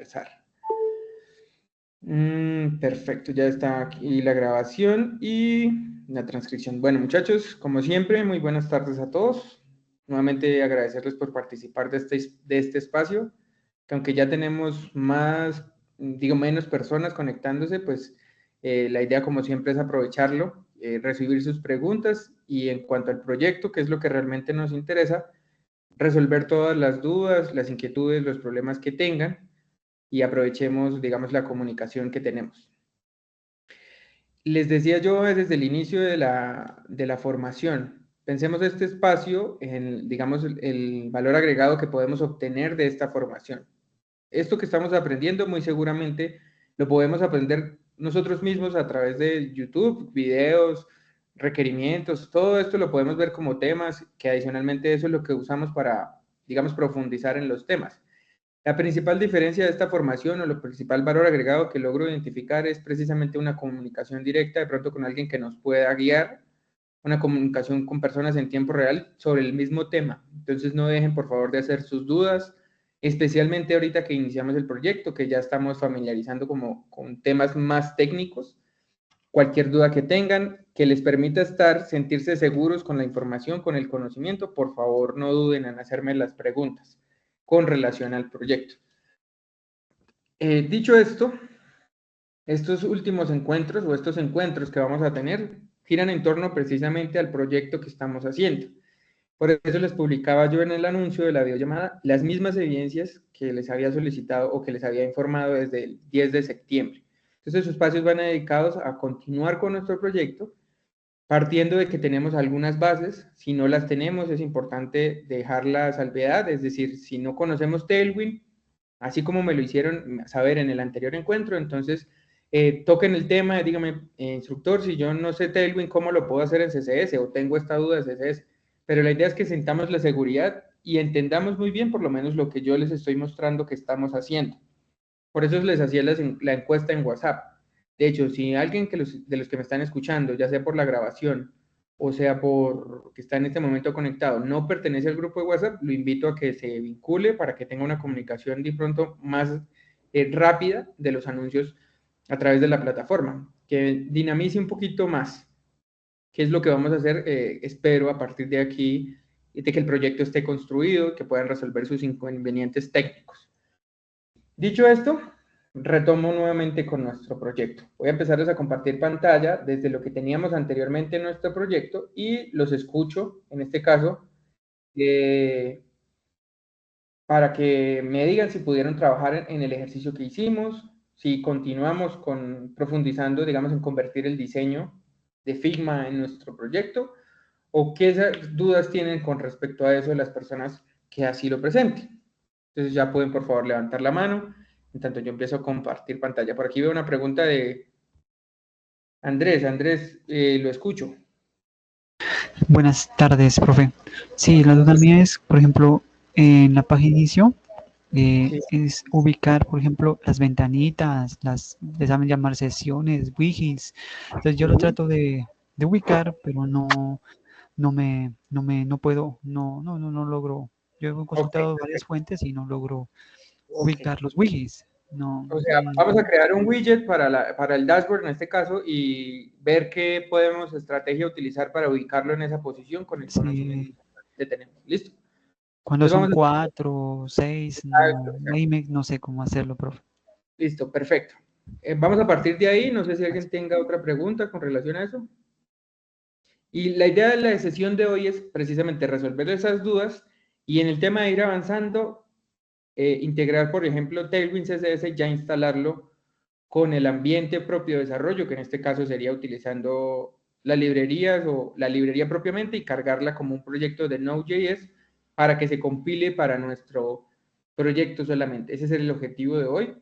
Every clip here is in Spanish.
empezar. Perfecto, ya está aquí la grabación y la transcripción. Bueno, muchachos, como siempre, muy buenas tardes a todos. Nuevamente agradecerles por participar de este espacio, que aunque ya tenemos menos personas conectándose, pues la idea, como siempre, es aprovecharlo, recibir sus preguntas y en cuanto al proyecto, que es lo que realmente nos interesa, resolver todas las dudas, las inquietudes, los problemas que tengan y aprovechemos, digamos, la comunicación que tenemos. Les decía yo desde el inicio de la formación, pensemos este espacio en, digamos, el valor agregado que podemos obtener de esta formación. Esto que estamos aprendiendo muy seguramente lo podemos aprender nosotros mismos a través de YouTube, videos, requerimientos, todo esto lo podemos ver como temas que adicionalmente eso es lo que usamos para, digamos, profundizar en los temas. La principal diferencia de esta formación o lo principal valor agregado que logro identificar es precisamente una comunicación directa de pronto con alguien que nos pueda guiar, una comunicación con personas en tiempo real sobre el mismo tema. Entonces no dejen por favor de hacer sus dudas, especialmente ahorita que iniciamos el proyecto, que ya estamos familiarizando como con temas más técnicos. Cualquier duda que tengan, que les permita sentirse seguros con la información, con el conocimiento, por favor no duden en hacerme las preguntas con relación al proyecto. Dicho esto, estos últimos encuentros o estos encuentros que vamos a tener giran en torno precisamente al proyecto que estamos haciendo. Por eso les publicaba yo en el anuncio de la videollamada las mismas evidencias que les había solicitado o que les había informado desde el 10 de septiembre. Entonces, sus espacios van dedicados a continuar con nuestro proyecto, partiendo de que tenemos algunas bases. Si no las tenemos, es importante dejar la salvedad, es decir, si no conocemos Tailwind, así como me lo hicieron saber en el anterior encuentro, entonces toquen el tema, dígame, instructor, si yo no sé Tailwind, ¿cómo lo puedo hacer en CSS? O tengo esta duda de CSS. Pero la idea es que sintamos la seguridad y entendamos muy bien por lo menos lo que yo les estoy mostrando que estamos haciendo. Por eso les hacía la encuesta en WhatsApp. De hecho, si alguien de los que me están escuchando, ya sea por la grabación o sea por que está en este momento conectado, no pertenece al grupo de WhatsApp, lo invito a que se vincule para que tenga una comunicación de pronto más rápida de los anuncios a través de la plataforma, que dinamice un poquito más. ¿Qué es lo que vamos a hacer? Espero a partir de aquí, de que el proyecto esté construido, que puedan resolver sus inconvenientes técnicos. Dicho esto, retomo nuevamente con nuestro proyecto. Voy a empezarles a compartir pantalla desde lo que teníamos anteriormente en nuestro proyecto y los escucho, en este caso, para que me digan si pudieron trabajar en el ejercicio que hicimos, si continuamos profundizando, digamos, en convertir el diseño de Figma en nuestro proyecto, o qué dudas tienen con respecto a eso de las personas que así lo presenten. Entonces ya pueden, por favor, levantar la mano. En tanto yo empiezo a compartir pantalla. Por aquí veo una pregunta de Andrés. Andrés, lo escucho. Buenas tardes, profe. Sí, la duda mía es, por ejemplo, en la página inicio, Sí. es ubicar, por ejemplo, las ventanitas, les saben llamar sesiones, widgets. Entonces yo lo trato de ubicar, pero no puedo, no logro. Yo he Ok, consultado varias perfecto. fuentes y no logro Ok. ubicar los widgets. No, O sea, vamos a crear un widget para el dashboard en este caso y ver qué podemos estrategia utilizar para ubicarlo en esa posición con el conocimiento sí, que tenemos. ¿Listo? cuando Entonces son vamos a... 4, 6, Exacto, no, exacto. ahí no sé cómo hacerlo, profe. Listo, perfecto. Vamos a partir de ahí. No sé si alguien tenga otra pregunta con relación a eso. Y la idea de la sesión de hoy es precisamente resolver esas dudas y en el tema de ir avanzando, integrar, por ejemplo, Tailwind CSS, ya instalarlo con el ambiente propio de desarrollo, que en este caso sería utilizando las librerías o la librería propiamente y cargarla como un proyecto de Node.js para que se compile para nuestro proyecto solamente. Ese es el objetivo de hoy.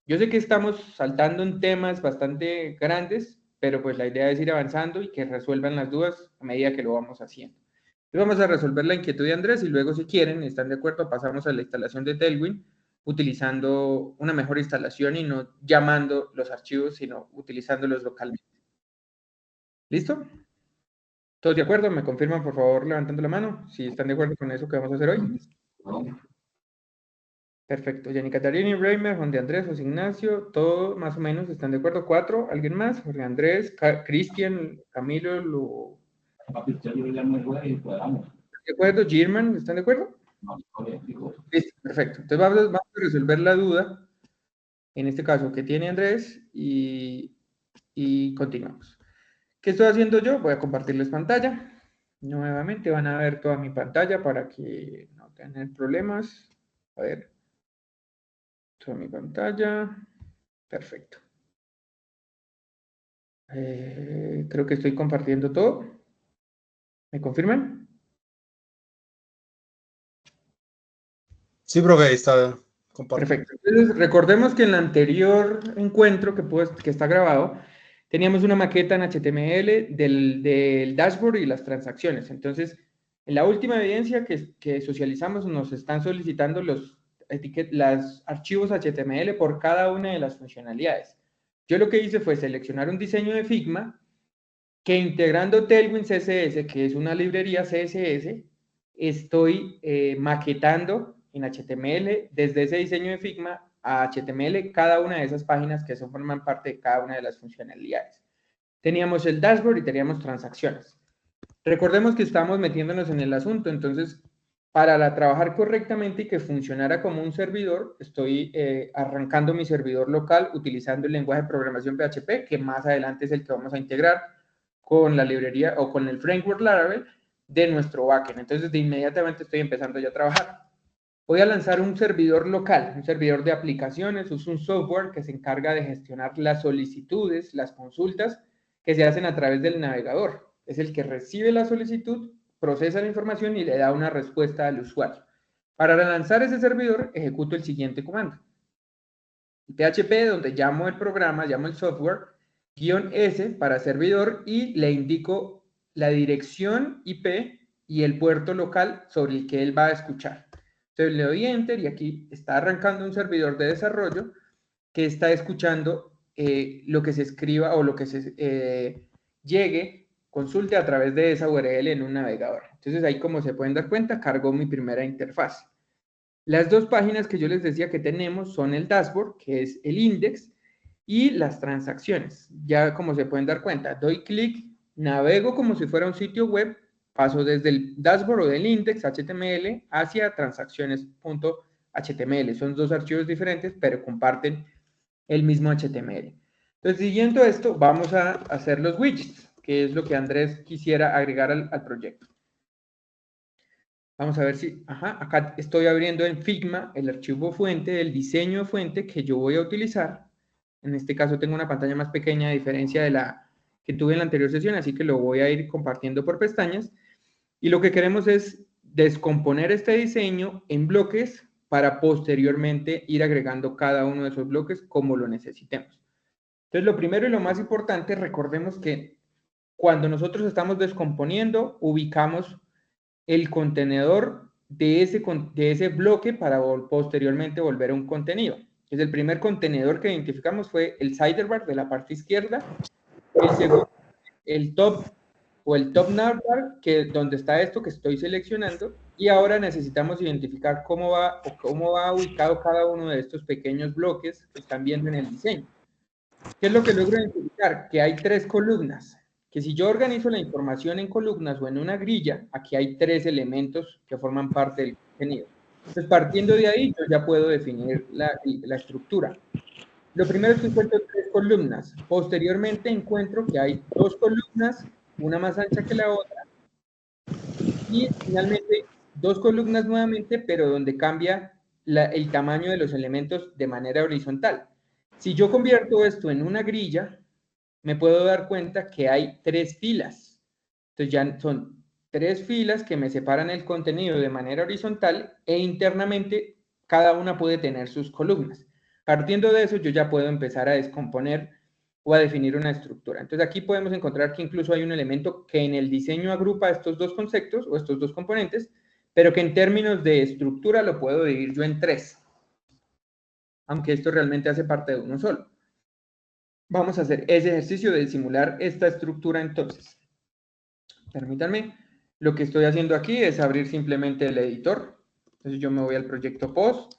Yo sé que estamos saltando en temas bastante grandes, pero pues la idea es ir avanzando y que resuelvan las dudas a medida que lo vamos haciendo. Entonces vamos a resolver la inquietud de Andrés y luego si quieren, están de acuerdo, pasamos a la instalación de Tailwind utilizando una mejor instalación y no llamando los archivos, sino utilizándolos localmente. ¿Listo? ¿Todos de acuerdo? ¿Me confirman, por favor, levantando la mano? Si están de acuerdo con eso que vamos a hacer hoy. Perfecto. Jenny Catarina, Reimer, Juan de Andrés, José Ignacio, todo más o menos están de acuerdo. 4, ¿alguien más? Jorge Andrés, Cristian, Camilo, ¿de acuerdo? Girman, ¿están de acuerdo? Listo, perfecto. Entonces vamos a resolver la duda, en este caso, que tiene Andrés, y continuamos. ¿Qué estoy haciendo yo? Voy a compartirles pantalla. Nuevamente van a ver toda mi pantalla para que no tengan problemas. A ver, toda mi pantalla. Perfecto. Creo que estoy compartiendo todo. ¿Me confirman? Sí, profe, ahí está compartido. Perfecto. Entonces, recordemos que en el anterior encuentro que está grabado, teníamos una maqueta en HTML del dashboard y las transacciones. Entonces, en la última evidencia que socializamos, nos están solicitando los archivos HTML por cada una de las funcionalidades. Yo lo que hice fue seleccionar un diseño de Figma que integrando Tailwind CSS, que es una librería CSS, estoy maquetando en HTML desde ese diseño de Figma a HTML cada una de esas páginas que forman parte de cada una de las funcionalidades. Teníamos el dashboard y teníamos transacciones. Recordemos que estamos metiéndonos en el asunto, entonces para trabajar correctamente y que funcionara como un servidor, estoy arrancando mi servidor local utilizando el lenguaje de programación PHP, que más adelante es el que vamos a integrar con la librería o con el framework Laravel de nuestro backend. Entonces, de inmediatamente estoy empezando ya a trabajar. Voy a lanzar un servidor local, un servidor de aplicaciones, es un software que se encarga de gestionar las solicitudes, las consultas que se hacen a través del navegador. Es el que recibe la solicitud, procesa la información y le da una respuesta al usuario. Para lanzar ese servidor, ejecuto el siguiente comando. PHP, donde llamo el programa, llamo el software, -s para servidor y le indico la dirección IP y el puerto local sobre el que él va a escuchar. Entonces le doy Enter y aquí está arrancando un servidor de desarrollo que está escuchando lo que se escriba o lo que se llegue, consulte a través de esa URL en un navegador. Entonces ahí, como se pueden dar cuenta, cargó mi primera interfaz. Las dos páginas que yo les decía que tenemos son el dashboard, que es el index, y las transacciones. Ya como se pueden dar cuenta, doy clic, navego como si fuera un sitio web, paso desde el dashboard o del index HTML hacia transacciones.html. Son dos archivos diferentes, pero comparten el mismo HTML. Entonces, siguiendo esto, vamos a hacer los widgets, que es lo que Andrés quisiera agregar al proyecto. Vamos a ver si, acá estoy abriendo en Figma el archivo fuente del diseño de fuente que yo voy a utilizar. En este caso tengo una pantalla más pequeña a diferencia de la que tuve en la anterior sesión, así que lo voy a ir compartiendo por pestañas. Y lo que queremos es descomponer este diseño en bloques para posteriormente ir agregando cada uno de esos bloques como lo necesitemos. Entonces, lo primero y lo más importante, recordemos que cuando nosotros estamos descomponiendo, ubicamos el contenedor de ese bloque para posteriormente volver a un contenido. Es el primer contenedor que identificamos fue el sidebar de la parte izquierda, el segundo, el top o el top navbar, que es donde está esto que estoy seleccionando, y ahora necesitamos identificar cómo va ubicado cada uno de estos pequeños bloques que están viendo en el diseño. ¿Qué es lo que logro identificar? Que hay 3 columnas, que si yo organizo la información en columnas o en una grilla, aquí hay 3 elementos que forman parte del contenido. Entonces, partiendo de ahí, yo ya puedo definir la estructura. Lo primero es que encuentro 3 columnas. Posteriormente encuentro que hay 2 columnas, una más ancha que la otra. Y finalmente, 2 columnas nuevamente, pero donde cambia el tamaño de los elementos de manera horizontal. Si yo convierto esto en una grilla, me puedo dar cuenta que hay 3 filas. Entonces ya son 3 filas que me separan el contenido de manera horizontal e internamente cada una puede tener sus columnas. Partiendo de eso, yo ya puedo empezar a descomponer o a definir una estructura. Entonces aquí podemos encontrar que incluso hay un elemento que en el diseño agrupa estos dos conceptos o estos dos componentes, pero que en términos de estructura lo puedo dividir yo en 3, aunque esto realmente hace parte de uno solo. Vamos a hacer ese ejercicio de simular esta estructura entonces. Permítanme, lo que estoy haciendo aquí es abrir simplemente el editor. Entonces yo me voy al proyecto post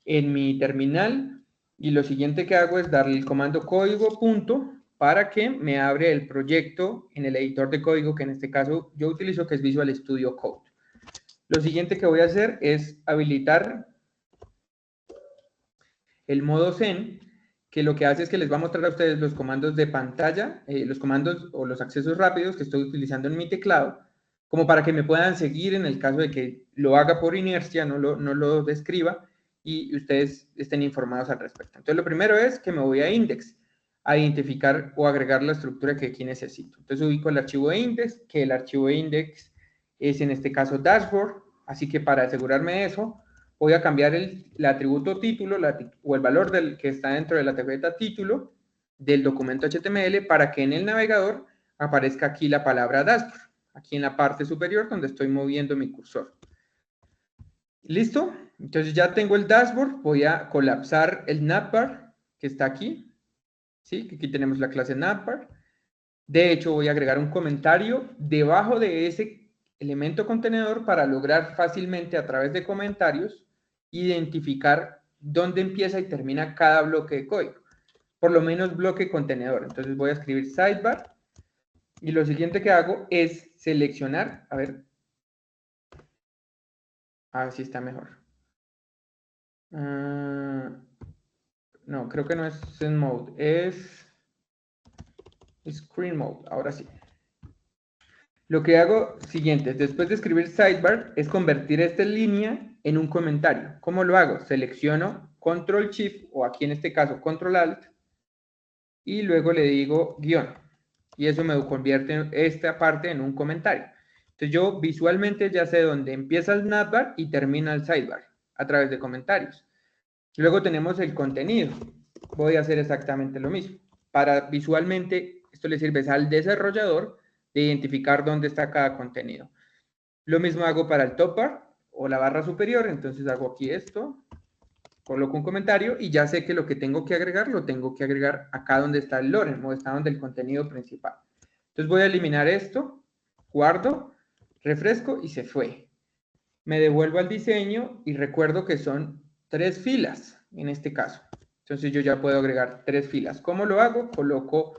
en mi terminal y lo siguiente que hago es darle el comando código punto para que me abre el proyecto en el editor de código que en este caso yo utilizo, que es Visual Studio Code. Lo siguiente que voy a hacer es habilitar el modo Zen, que lo que hace es que les va a mostrar a ustedes los comandos de pantalla, los comandos o los accesos rápidos que estoy utilizando en mi teclado, como para que me puedan seguir en el caso de que lo haga por inercia, no lo describa, y ustedes estén informados al respecto. Entonces, lo primero es que me voy a index, a identificar o agregar la estructura que aquí necesito. Entonces, ubico el archivo de index, que el archivo de index es en este caso dashboard, así que para asegurarme de eso, voy a cambiar el atributo título o el valor que está dentro de la etiqueta título del documento HTML para que en el navegador aparezca aquí la palabra dashboard, aquí en la parte superior donde estoy moviendo mi cursor. ¿Listo? Entonces ya tengo el dashboard, voy a colapsar el navbar que está aquí, ¿sí? Aquí tenemos la clase navbar. De hecho, voy a agregar un comentario debajo de ese elemento contenedor para lograr fácilmente a través de comentarios identificar dónde empieza y termina cada bloque de código. Por lo menos bloque contenedor. Entonces voy a escribir sidebar y lo siguiente que hago es seleccionar, a ver si está mejor. No, creo que no es Zen Mode, es Screen Mode, ahora sí. Lo que hago siguiente, después de escribir sidebar, es convertir esta línea en un comentario. ¿Cómo lo hago? Selecciono Control Shift, o aquí en este caso Control Alt, y luego le digo guión. Y eso me convierte esta parte en un comentario. Entonces yo visualmente ya sé dónde empieza el navbar y termina el sidebar, a través de comentarios. Luego tenemos el contenido. Voy a hacer exactamente lo mismo. Para visualmente, esto le sirve al desarrollador de identificar dónde está cada contenido. Lo mismo hago para el top bar o la barra superior, entonces hago aquí esto, coloco un comentario y ya sé que lo que tengo que agregar, lo tengo que agregar acá donde está el lorem o está donde el contenido principal. Entonces voy a eliminar esto, guardo, refresco y se fue. Me devuelvo al diseño y recuerdo que son 3 filas en este caso. Entonces yo ya puedo agregar 3 filas. ¿Cómo lo hago? Coloco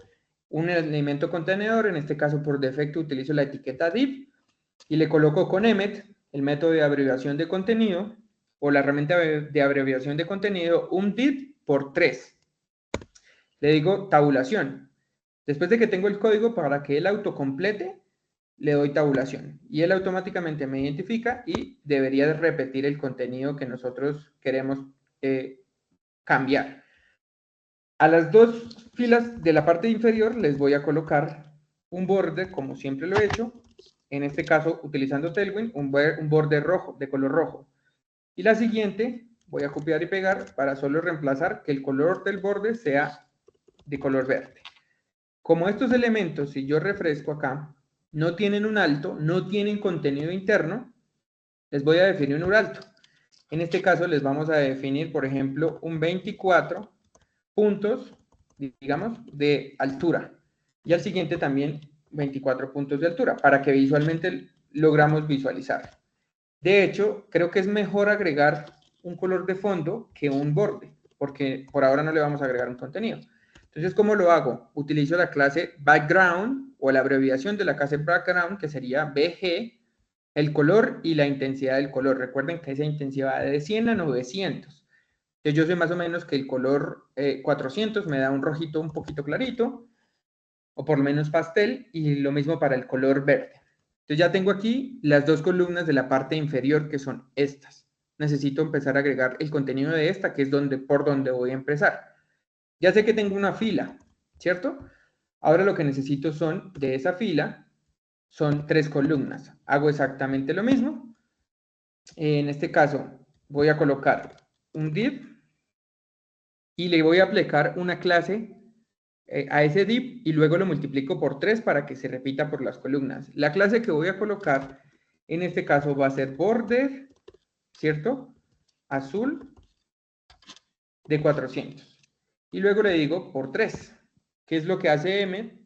un elemento contenedor, en este caso por defecto utilizo la etiqueta div y le coloco con emmet, el método de abreviación de contenido o la herramienta de abreviación de contenido, un div por 3. Le digo tabulación. Después de que tengo el código para que él autocomplete, le doy tabulación y él automáticamente me identifica y debería repetir el contenido que nosotros queremos cambiar. A las 2 filas de la parte inferior les voy a colocar un borde, como siempre lo he hecho, en este caso utilizando Tailwind, un borde rojo, de color rojo. Y la siguiente voy a copiar y pegar para solo reemplazar que el color del borde sea de color verde. Como estos elementos, si yo refresco acá, no tienen un alto, no tienen contenido interno, les voy a definir un alto. En este caso les vamos a definir, por ejemplo, un 24 puntos, digamos, de altura. Y al siguiente también 24 puntos de altura, para que visualmente logramos visualizar. De hecho, creo que es mejor agregar un color de fondo que un borde, porque por ahora no le vamos a agregar un contenido. Entonces, ¿cómo lo hago? Utilizo la clase background o la abreviación de la clase background, que sería BG, el color y la intensidad del color. Recuerden que esa intensidad va de 100 a 900. Entonces, yo sé más o menos que el color 400 me da un rojito un poquito clarito, o por lo menos pastel, y lo mismo para el color verde. Entonces ya tengo aquí las 2 columnas de la parte inferior que son estas. Necesito empezar a agregar el contenido de esta, que es por donde voy a empezar. Ya sé que tengo una fila, ¿cierto? Ahora lo que necesito de esa fila, son 3 columnas. Hago exactamente lo mismo. En este caso, voy a colocar un div y le voy a aplicar una clase a ese div y luego lo multiplico por 3 para que se repita por las columnas. La clase que voy a colocar en este caso va a ser border, ¿cierto? Azul de 400. Y luego le digo por 3. ¿Qué es lo que hace Emmet?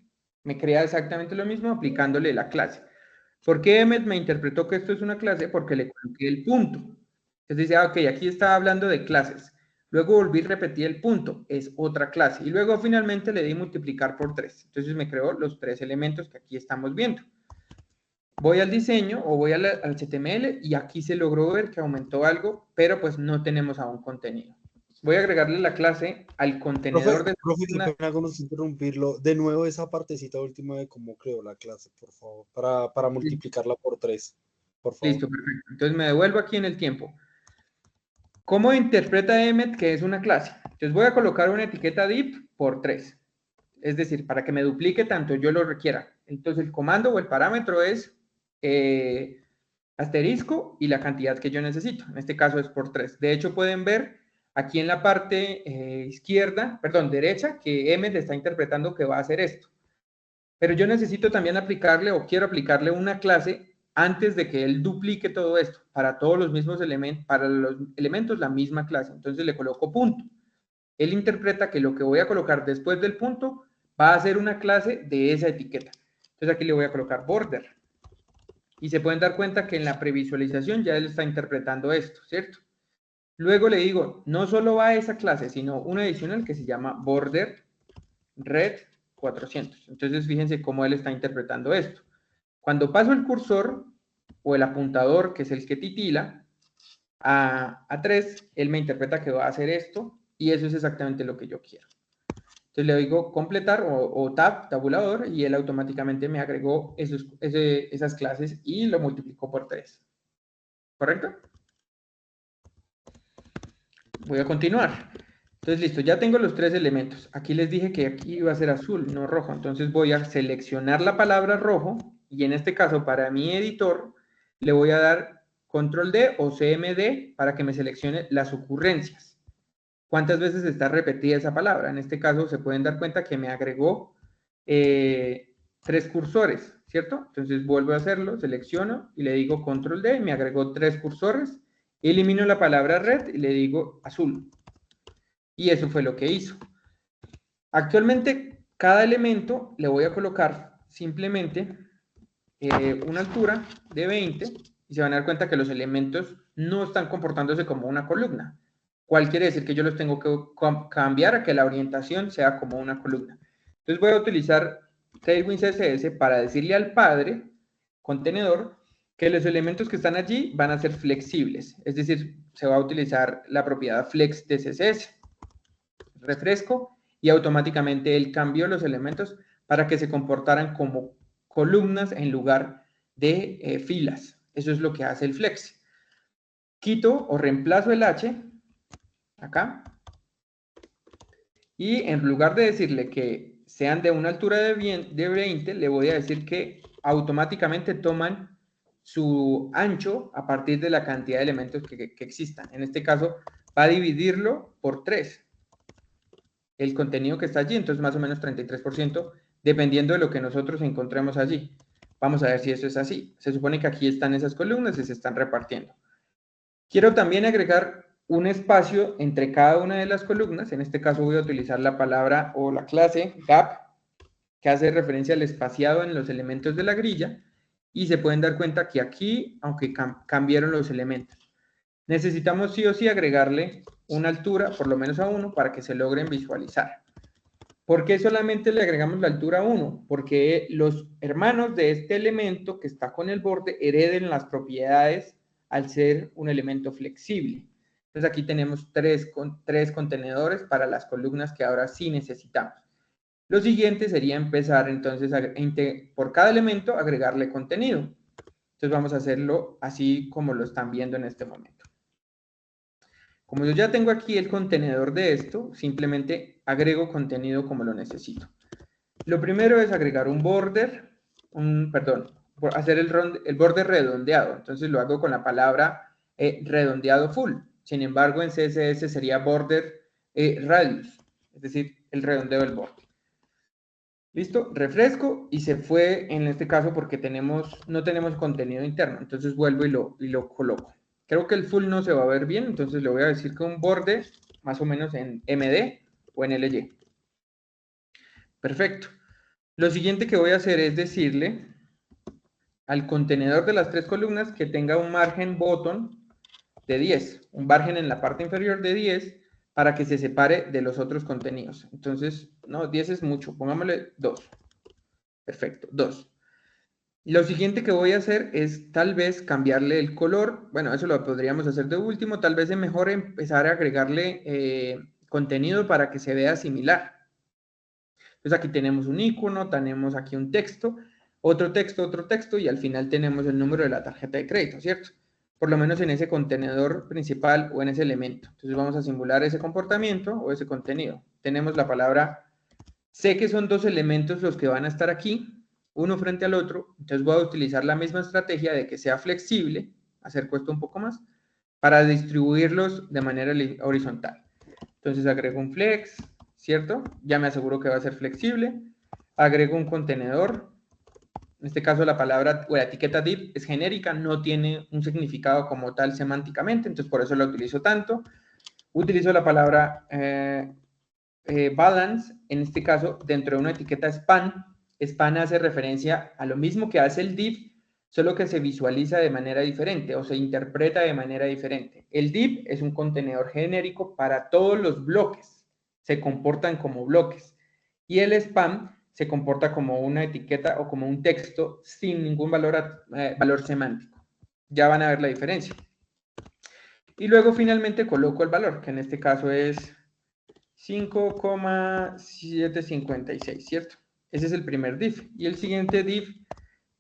Me crea exactamente lo mismo aplicándole la clase. ¿Por qué Emmet me interpretó que esto es una clase? Porque le coloqué el punto. Entonces dice, ok, aquí estaba hablando de clases. Luego volví a repetir el punto, es otra clase. Y luego finalmente le di multiplicar por 3. Entonces me creó los 3 elementos que aquí estamos viendo. Voy al diseño o voy al HTML y aquí se logró ver que aumentó algo, pero pues no tenemos aún contenido. Voy a agregarle la clase al contenedor de... Profe, qué pena con usted interrumpirlo. De nuevo esa partecita última de cómo creó la clase, por favor, para multiplicarla por 3, por favor. Listo, perfecto. Entonces me devuelvo aquí en el tiempo. ¿Cómo interpreta Emmet que es una clase? Entonces voy a colocar una etiqueta div por 3. Es decir, para que me duplique tanto yo lo requiera. Entonces el comando o el parámetro es asterisco y la cantidad que yo necesito. En este caso es por 3. De hecho pueden ver aquí en la parte derecha, que Emmet está interpretando que va a hacer esto. Pero yo necesito también aplicarle o quiero aplicarle una clase antes de que él duplique todo esto, para todos los mismos elementos, para los elementos la misma clase. Entonces le coloco punto. Él interpreta que lo que voy a colocar después del punto va a ser una clase de esa etiqueta. Entonces aquí le voy a colocar border. Y se pueden dar cuenta que en la previsualización ya él está interpretando esto, ¿cierto? Luego le digo, no solo va a esa clase, sino una adicional que se llama border red 400. Entonces fíjense cómo él está interpretando esto. Cuando paso el cursor o el apuntador, que es el que titila, a 3, él me interpreta que va a hacer esto y eso es exactamente lo que yo quiero. Entonces le digo completar o tabulador y él automáticamente me agregó esas clases y lo multiplicó por 3. ¿Correcto? Voy a continuar. Entonces, listo, ya tengo los 3 elementos. Aquí les dije que aquí iba a ser azul, no rojo. Entonces voy a seleccionar la palabra rojo y en este caso para mi editor le voy a dar control D o CMD para que me seleccione las ocurrencias. ¿Cuántas veces está repetida esa palabra? En este caso se pueden dar cuenta que me agregó 3 cursores, ¿cierto? Entonces vuelvo a hacerlo, selecciono y le digo control D, me agregó 3 cursores, elimino la palabra red y le digo azul. Y eso fue lo que hizo. Actualmente, cada elemento le voy a colocar simplemente una altura de 20 y se van a dar cuenta que los elementos no están comportándose como una columna. ¿Cuál quiere decir? Que yo los tengo que cambiar a que la orientación sea como una columna. Entonces voy a utilizar Tailwind CSS para decirle al padre, contenedor, que los elementos que están allí van a ser flexibles. Es decir, se va a utilizar la propiedad flex de CSS. Refresco y automáticamente él cambió los elementos para que se comportaran como columnas en lugar de filas. Eso es lo que hace el flex. Quito o reemplazo el H acá y en lugar de decirle que sean de una altura de 20, le voy a decir que automáticamente toman su ancho a partir de la cantidad de elementos que existan. En este caso va a dividirlo por 3. El contenido que está allí, entonces más o menos 33%, dependiendo de lo que nosotros encontremos allí. Vamos a ver si eso es así. Se supone que aquí están esas columnas y se están repartiendo. Quiero también agregar un espacio entre cada una de las columnas. En este caso voy a utilizar la palabra o la clase gap, que hace referencia al espaciado en los elementos de la grilla. Y se pueden dar cuenta que aquí, aunque cambiaron los elementos, necesitamos sí o sí agregarle una altura, por lo menos a 1, para que se logren visualizar. ¿Por qué solamente le agregamos la altura a 1? Porque los hermanos de este elemento que está con el borde hereden las propiedades al ser un elemento flexible. Entonces aquí tenemos tres contenedores para las columnas que ahora sí necesitamos. Lo siguiente sería empezar entonces por cada elemento agregarle contenido. Entonces vamos a hacerlo así como lo están viendo en este momento. Como yo ya tengo aquí el contenedor de esto, simplemente agrego contenido como lo necesito. Lo primero es agregar un border, hacer el border redondeado. Entonces lo hago con la palabra redondeado full. Sin embargo, en CSS sería border radius, es decir, el redondeo del borde. Listo, refresco y se fue en este caso porque no tenemos contenido interno. Entonces vuelvo y lo coloco. Creo que el full no se va a ver bien, entonces le voy a decir que un borde más o menos en MD o en LY. Perfecto. Lo siguiente que voy a hacer es decirle al contenedor de las 3 columnas que tenga un margen bottom de 10, un margen en la parte inferior de 10 para que se separe de los otros contenidos. Entonces, no, 10 es mucho, pongámosle 2. Perfecto, 2. Lo siguiente que voy a hacer es tal vez cambiarle el color. Bueno, eso lo podríamos hacer de último. Tal vez es mejor empezar a agregarle contenido para que se vea similar. Entonces aquí tenemos un icono, tenemos aquí un texto, otro texto y al final tenemos el número de la tarjeta de crédito, ¿cierto? Por lo menos en ese contenedor principal o en ese elemento. Entonces vamos a simular ese comportamiento o ese contenido. Tenemos la palabra, sé que son dos elementos los que van a estar aquí, uno frente al otro, entonces voy a utilizar la misma estrategia de que sea flexible, acerco esto un poco más, para distribuirlos de manera horizontal. Entonces agrego un flex, ¿cierto? Ya me aseguro que va a ser flexible. Agrego un contenedor. En este caso la palabra o la etiqueta div es genérica, no tiene un significado como tal semánticamente, entonces por eso la utilizo tanto. Utilizo la palabra balance, en este caso dentro de una etiqueta span. Span hace referencia a lo mismo que hace el div, solo que se visualiza de manera diferente o se interpreta de manera diferente. El div es un contenedor genérico para todos los bloques, se comportan como bloques. Y el span se comporta como una etiqueta o como un texto sin ningún valor semántico. Ya van a ver la diferencia. Y luego finalmente coloco el valor, que en este caso es 5,756, ¿cierto? Ese es el primer div. Y el siguiente div,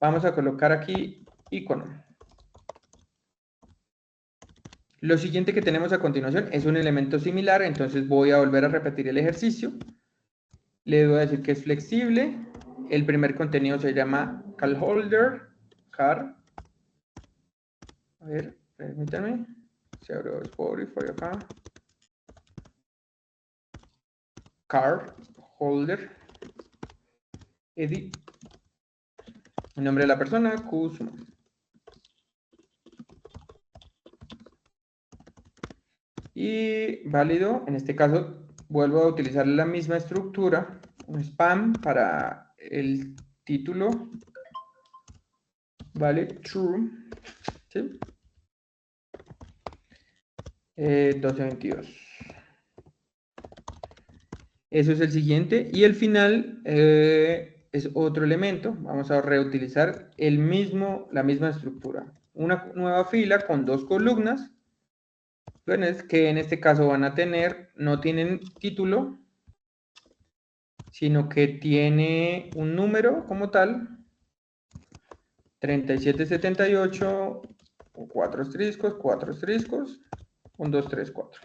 vamos a colocar aquí icono. Lo siguiente que tenemos a continuación es un elemento similar, entonces voy a volver a repetir el ejercicio. Le voy a decir que es flexible. El primer contenido se llama CalHolder, car. A ver, permítanme. Se abrió Spotify acá. Car holder. Edit. El nombre de la persona, Kuzma. Y válido, en este caso vuelvo a utilizar la misma estructura, un spam para el título, vale, true, ¿sí? 1222. Eso es el siguiente. Y el final es otro elemento. Vamos a reutilizar la misma estructura. Una nueva fila con dos columnas. Bueno, es que en este caso van a tener, no tienen título, sino que tiene un número como tal, 3778, 4 asteriscos, 1, 2, 3, 4.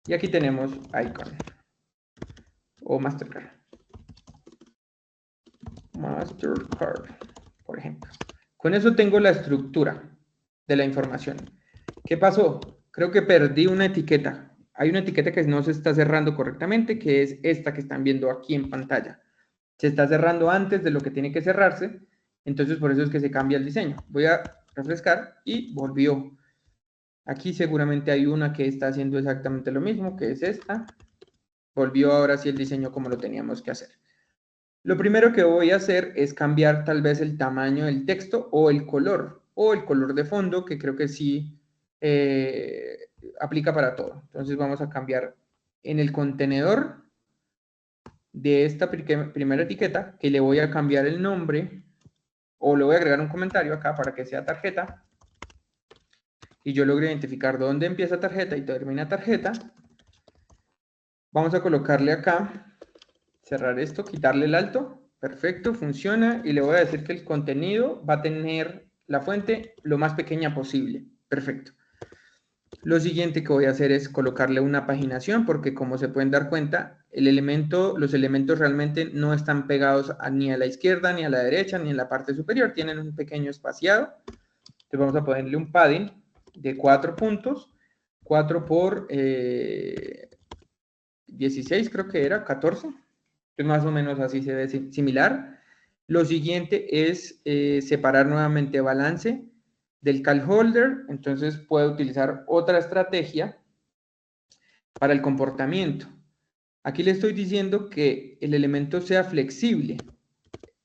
Y aquí tenemos icon o Mastercard. Mastercard, por ejemplo. Con eso tengo la estructura de la información. ¿Qué pasó? Creo que perdí una etiqueta. Hay una etiqueta que no se está cerrando correctamente, que es esta que están viendo aquí en pantalla. Se está cerrando antes de lo que tiene que cerrarse, entonces por eso es que se cambia el diseño. Voy a refrescar y volvió. Aquí seguramente hay una que está haciendo exactamente lo mismo, que es esta. Volvió ahora sí el diseño como lo teníamos que hacer. Lo primero que voy a hacer es cambiar tal vez el tamaño del texto o el color de fondo, que creo que sí aplica para todo. Entonces vamos a cambiar en el contenedor de esta primera etiqueta, que le voy a cambiar el nombre, o le voy a agregar un comentario acá para que sea tarjeta, y yo logro identificar dónde empieza tarjeta y termina tarjeta. Vamos a colocarle acá, cerrar esto, quitarle el alto. Perfecto, funciona. Y le voy a decir que el contenido va a tener la fuente lo más pequeña posible. Perfecto. Lo siguiente que voy a hacer es colocarle una paginación, porque como se pueden dar cuenta, los elementos realmente no están pegados ni a la izquierda, ni a la derecha, ni en la parte superior. Tienen un pequeño espaciado. Entonces vamos a ponerle un padding de 4 puntos. 4 por 16 creo que era, 14. Pues más o menos así se ve similar. Lo siguiente es separar nuevamente balance del CalHolder. Entonces puedo utilizar otra estrategia para el comportamiento. Aquí le estoy diciendo que el elemento sea flexible.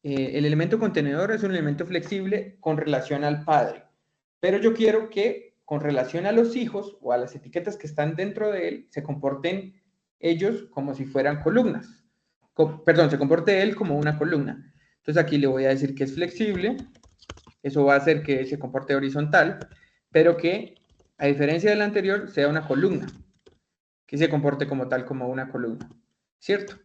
El elemento contenedor es un elemento flexible con relación al padre. Pero yo quiero que con relación a los hijos o a las etiquetas que están dentro de él, se comporten ellos como si fueran columnas. Perdón, se comporte él como una columna. Entonces aquí le voy a decir que es flexible. Eso va a hacer que se comporte horizontal, pero que, a diferencia del anterior, sea una columna. Que se comporte como tal, como una columna. ¿Cierto?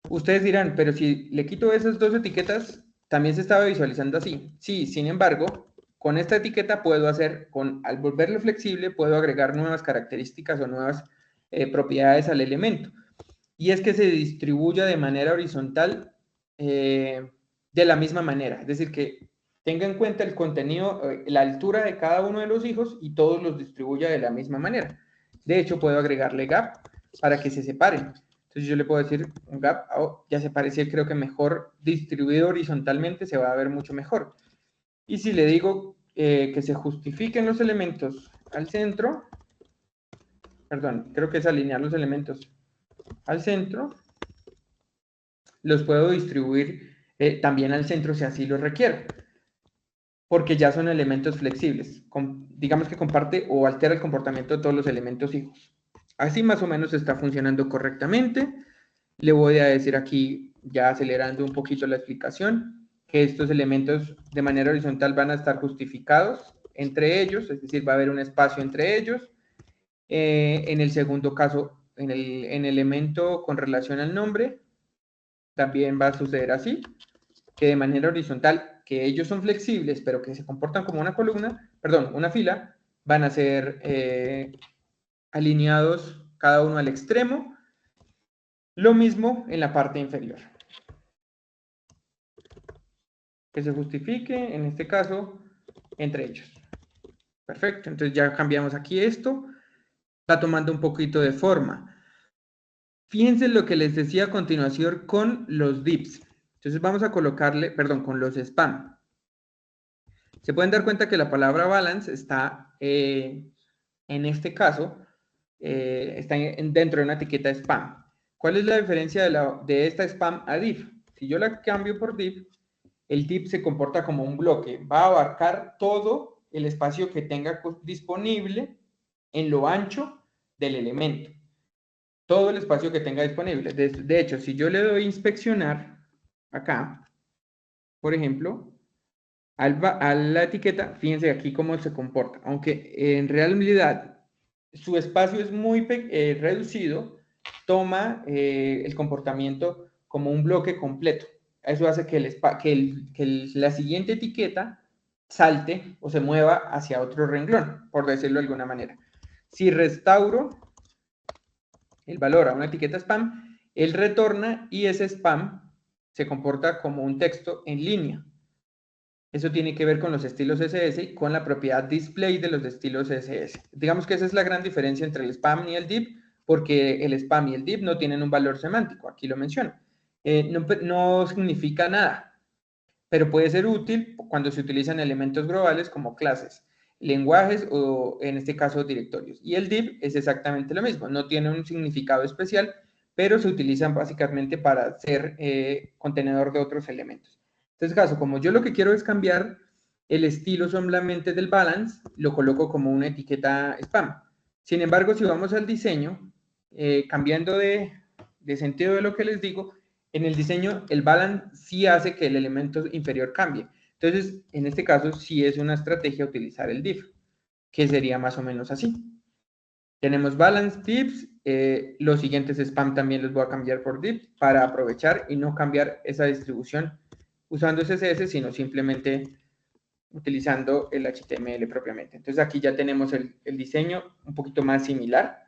Ustedes dirán, pero si le quito esas dos etiquetas, también se estaba visualizando así. Sí, sin embargo, con esta etiqueta puedo hacer, al volverlo flexible, puedo agregar nuevas características o nuevas propiedades al elemento. Y es que se distribuya de manera horizontal de la misma manera. Es decir, que tenga en cuenta el contenido, la altura de cada uno de los hijos y todos los distribuya de la misma manera. De hecho, puedo agregarle gap para que se separen. Entonces yo le puedo decir un gap, ya se parece, creo que mejor distribuido horizontalmente se va a ver mucho mejor. Y si le digo que se justifiquen los elementos al centro, perdón, creo que es alinear los elementos al centro, los puedo distribuir también al centro si así lo requiero, porque ya son elementos flexibles. Digamos que comparte o altera el comportamiento de todos los elementos hijos. Así más o menos está funcionando correctamente. Le voy a decir aquí, ya acelerando un poquito la explicación, que estos elementos de manera horizontal van a estar justificados entre ellos, es decir, va a haber un espacio entre ellos. En el segundo caso, en el elemento con relación al nombre, también va a suceder así, que de manera horizontal, que ellos son flexibles, pero que se comportan como una columna, perdón, una fila, van a ser alineados cada uno al extremo. Lo mismo en la parte inferior. Que se justifique, en este caso, entre ellos. Perfecto, entonces ya cambiamos aquí esto. Está tomando un poquito de forma. Fíjense lo que les decía a continuación con los divs. Entonces vamos a colocarle, perdón, con los spam. Se pueden dar cuenta que la palabra balance está, en este caso, está dentro de una etiqueta spam. ¿Cuál es la diferencia de esta spam a div? Si yo la cambio por div, el div se comporta como un bloque. Va a abarcar todo el espacio que tenga disponible en lo ancho del elemento. Todo el espacio que tenga disponible. De hecho, si yo le doy inspeccionar acá, por ejemplo, a la etiqueta, fíjense aquí cómo se comporta. Aunque en realidad su espacio es muy reducido, toma el comportamiento como un bloque completo. Eso hace que la siguiente etiqueta salte o se mueva hacia otro renglón, por decirlo de alguna manera. Si restauro el valor a una etiqueta spam, él retorna y ese spam se comporta como un texto en línea. Eso tiene que ver con los estilos CSS y con la propiedad display de los estilos CSS. Digamos que esa es la gran diferencia entre el spam y el div, porque el spam y el div no tienen un valor semántico, aquí lo menciono. No significa nada, pero puede ser útil cuando se utilizan elementos globales como clases, lenguajes o en este caso directorios. Y el div es exactamente lo mismo, no tiene un significado especial, pero se utilizan básicamente para ser contenedor de otros elementos. Entonces, caso, como yo lo que quiero es cambiar el estilo solamente del balance, lo coloco como una etiqueta spam. Sin embargo, si vamos al diseño, cambiando de sentido de lo que les digo, en el diseño el balance sí hace que el elemento inferior cambie. Entonces, en este caso, sí es una estrategia utilizar el div, que sería más o menos así. Tenemos balance divs, los siguientes spam también los voy a cambiar por div para aprovechar y no cambiar esa distribución usando CSS, sino simplemente utilizando el HTML propiamente. Entonces aquí ya tenemos el diseño un poquito más similar.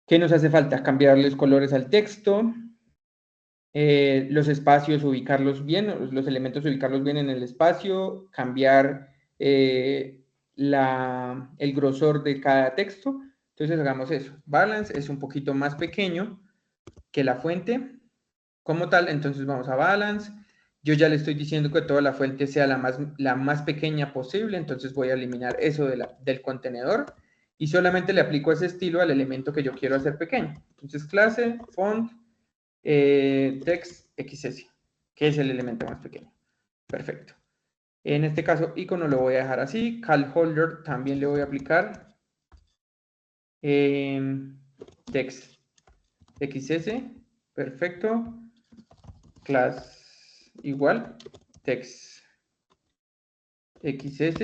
¿Qué nos hace falta? Cambiarles colores al texto, los espacios, ubicarlos bien, los elementos ubicarlos bien en el espacio, cambiar el grosor de cada texto. Entonces hagamos eso. Balance es un poquito más pequeño que la fuente como tal, entonces vamos a balance. Yo ya le estoy diciendo que toda la fuente sea la más pequeña posible, entonces voy a eliminar eso del contenedor y solamente le aplico ese estilo al elemento que yo quiero hacer pequeño. Entonces clase, font, text, XS, que es el elemento más pequeño. Perfecto. En este caso, icono lo voy a dejar así. Cal holder también le voy a aplicar. Text XS, perfecto. Class igual, text XS,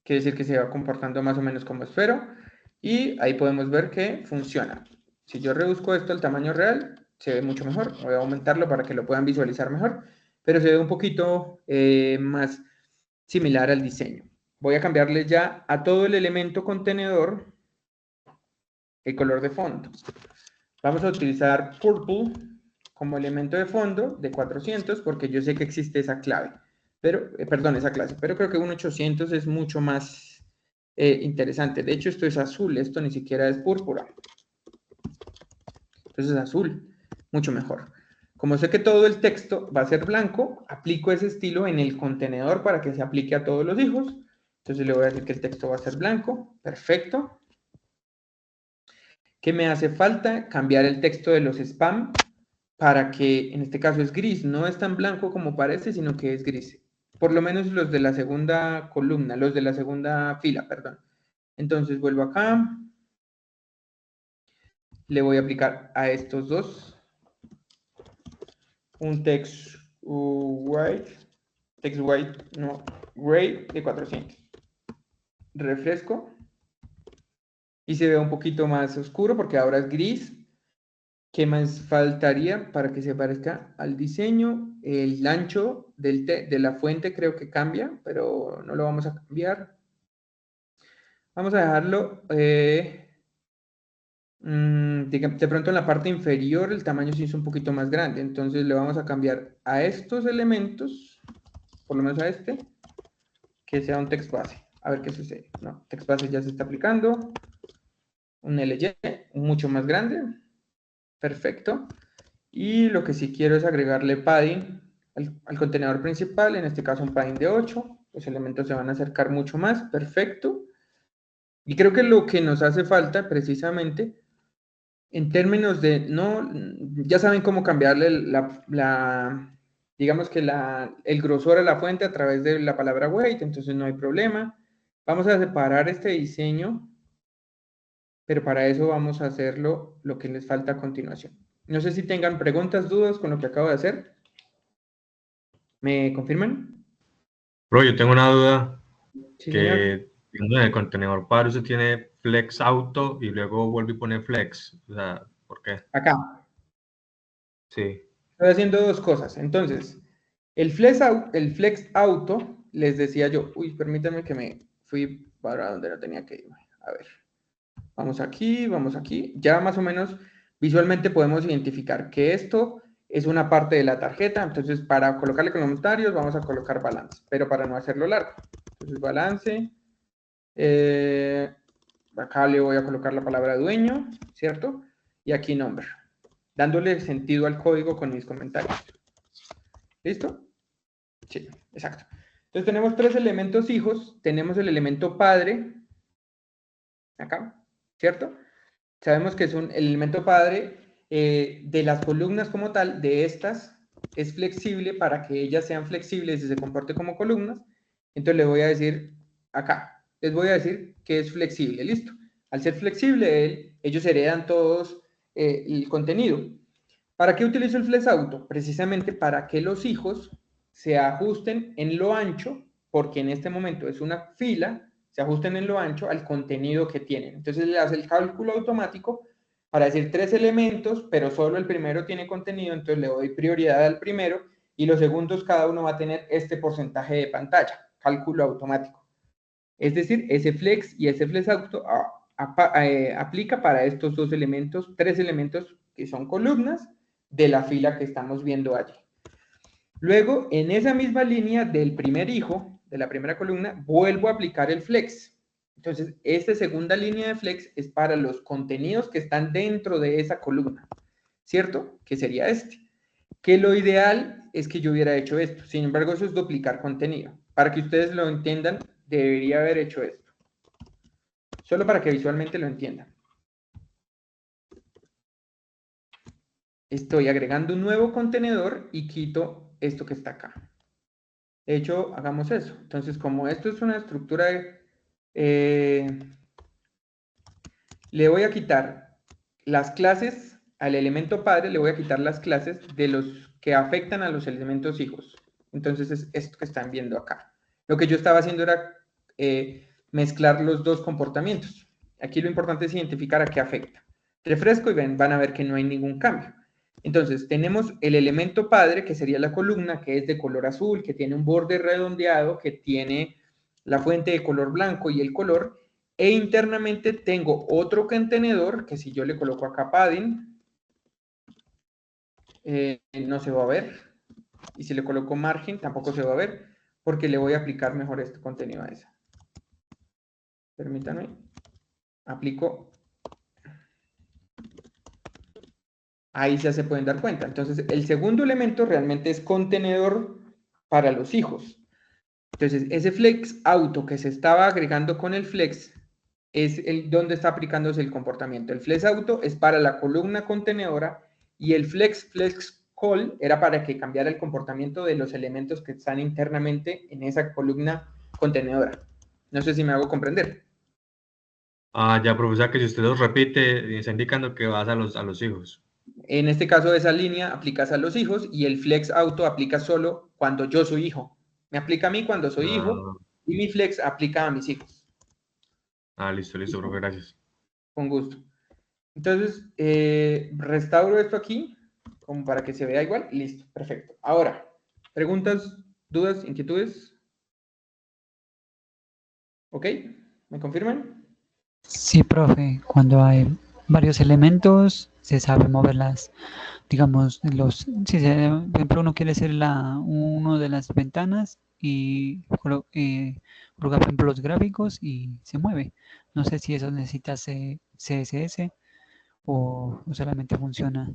quiere decir que se va comportando más o menos como espero. Y ahí podemos ver que funciona. Si yo reduzco esto al tamaño real, se ve mucho mejor. Voy a aumentarlo para que lo puedan visualizar mejor, pero se ve un poquito más similar al diseño. Voy a cambiarle ya a todo el elemento contenedor el color de fondo. Vamos a utilizar purple como elemento de fondo de 400 porque yo sé que existe esa clave, pero, perdón, esa clase, pero creo que un 800 es mucho más interesante. De hecho, esto es azul, esto ni siquiera es púrpura. Entonces azul, mucho mejor. Como sé que todo el texto va a ser blanco, aplico ese estilo en el contenedor para que se aplique a todos los hijos. Entonces le voy a decir que el texto va a ser blanco. Perfecto. ¿Qué me hace falta? Cambiar el texto de los spam para que, en este caso es gris, no es tan blanco como parece, sino que es gris. Por lo menos los de la segunda columna, los de la segunda fila, perdón. Entonces vuelvo acá. Le voy a aplicar a estos dos un text white, no, gray de 400. Refresco. Y se ve un poquito más oscuro porque ahora es gris. ¿Qué más faltaría para que se parezca al diseño? El ancho de la fuente creo que cambia, pero no lo vamos a cambiar. Vamos a dejarlo, de pronto en la parte inferior el tamaño se hizo un poquito más grande, entonces le vamos a cambiar a estos elementos, por lo menos a este, que sea un text base. A ver qué sucede. No, text base ya se está aplicando. Un LY mucho más grande. Perfecto. Y lo que sí quiero es agregarle padding al contenedor principal, en este caso un padding de 8. Los elementos se van a acercar mucho más. Perfecto. Y creo que lo que nos hace falta precisamente, en términos de, no, ya saben cómo cambiarle digamos que el grosor a la fuente a través de la palabra weight, entonces no hay problema. Vamos a separar este diseño, pero para eso vamos a hacerlo lo que les falta a continuación. No sé si tengan preguntas, dudas con lo que acabo de hacer. ¿Me confirman? Bro, yo tengo una duda Sí, señor. que en el contenedor par usted tiene flex auto y luego vuelve y pone flex. O sea, ¿por qué? Acá. Sí. Estoy haciendo dos cosas. Entonces, el flex auto, les decía yo, uy, permítanme que me fui para donde no tenía que irme. A ver, vamos aquí, vamos aquí. Ya más o menos visualmente podemos identificar que esto es una parte de la tarjeta. Entonces, para colocarle comentarios, vamos a colocar balance, pero para no hacerlo largo. Entonces, balance. Acá le voy a colocar la palabra dueño, ¿cierto? Y aquí nombre, dándole sentido al código con mis comentarios. ¿Listo? Sí, exacto. Entonces tenemos tres elementos hijos. Tenemos el elemento padre, acá, ¿cierto? Sabemos que es el elemento padre de las columnas como tal, de estas, es flexible para que ellas sean flexibles y se comporte como columnas. Entonces le voy a decir acá, les voy a decir que es flexible, listo. Al ser flexible, ellos heredan todos el contenido. ¿Para qué utilizo el flex auto? Precisamente para que los hijos se ajusten en lo ancho, porque en este momento es una fila, se ajusten en lo ancho al contenido que tienen. Entonces le hace el cálculo automático para decir tres elementos, pero solo el primero tiene contenido, entonces le doy prioridad al primero y los segundos cada uno va a tener este porcentaje de pantalla, cálculo automático. Es decir, ese flex y ese flex auto aplica para estos dos elementos, tres elementos que son columnas de la fila que estamos viendo allí. Luego, en esa misma línea del primer hijo, de la primera columna, vuelvo a aplicar el flex. Entonces, esta segunda línea de flex es para los contenidos que están dentro de esa columna, ¿cierto? Que sería este. Que lo ideal es que yo hubiera hecho esto. Sin embargo, eso es duplicar contenido. Para que ustedes lo entiendan, debería haber hecho esto. Solo para que visualmente lo entiendan. Estoy agregando un nuevo contenedor y quito esto que está acá. De hecho, hagamos eso. Entonces, como esto es una estructura, le voy a quitar las clases al elemento padre, le voy a quitar las clases de los que afectan a los elementos hijos. Entonces, es esto que están viendo acá. Lo que yo estaba haciendo era mezclar los dos comportamientos. Aquí lo importante es identificar a qué afecta. Refresco y van a ver que no hay ningún cambio. Entonces, tenemos el elemento padre, que sería la columna, que es de color azul, que tiene un borde redondeado, que tiene la fuente de color blanco y el color, e internamente tengo otro contenedor, que si yo le coloco acá padding, no se va a ver, y si le coloco margen, tampoco se va a ver, porque le voy a aplicar mejor este contenido a esa. Permítanme, aplico. Ahí ya se pueden dar cuenta. Entonces, el segundo elemento realmente es contenedor para los hijos. Entonces, ese flex auto que se estaba agregando con el flex es el donde está aplicándose el comportamiento. El flex auto es para la columna contenedora y el flex call era para que cambiara el comportamiento de los elementos que están internamente en esa columna contenedora. No sé si me hago comprender. Ah, ya, profesor, que si usted los repite, está indicando que vas a los hijos. En este caso, esa línea aplicas a los hijos y el flex auto aplica solo cuando yo soy hijo. Me aplica a mí cuando soy hijo y mi flex aplica a mis hijos. Listo, profe, gracias. Con gusto. Entonces, restauro esto aquí, como para que se vea igual. Listo, perfecto. Ahora, preguntas, dudas, inquietudes. ¿Ok? ¿Me confirman? Sí, profe, cuando hay varios elementos, se sabe moverlas, digamos, si por ejemplo uno quiere ser uno de las ventanas y coloca, por ejemplo, los gráficos y se mueve. No sé si eso necesita CSS o solamente funciona.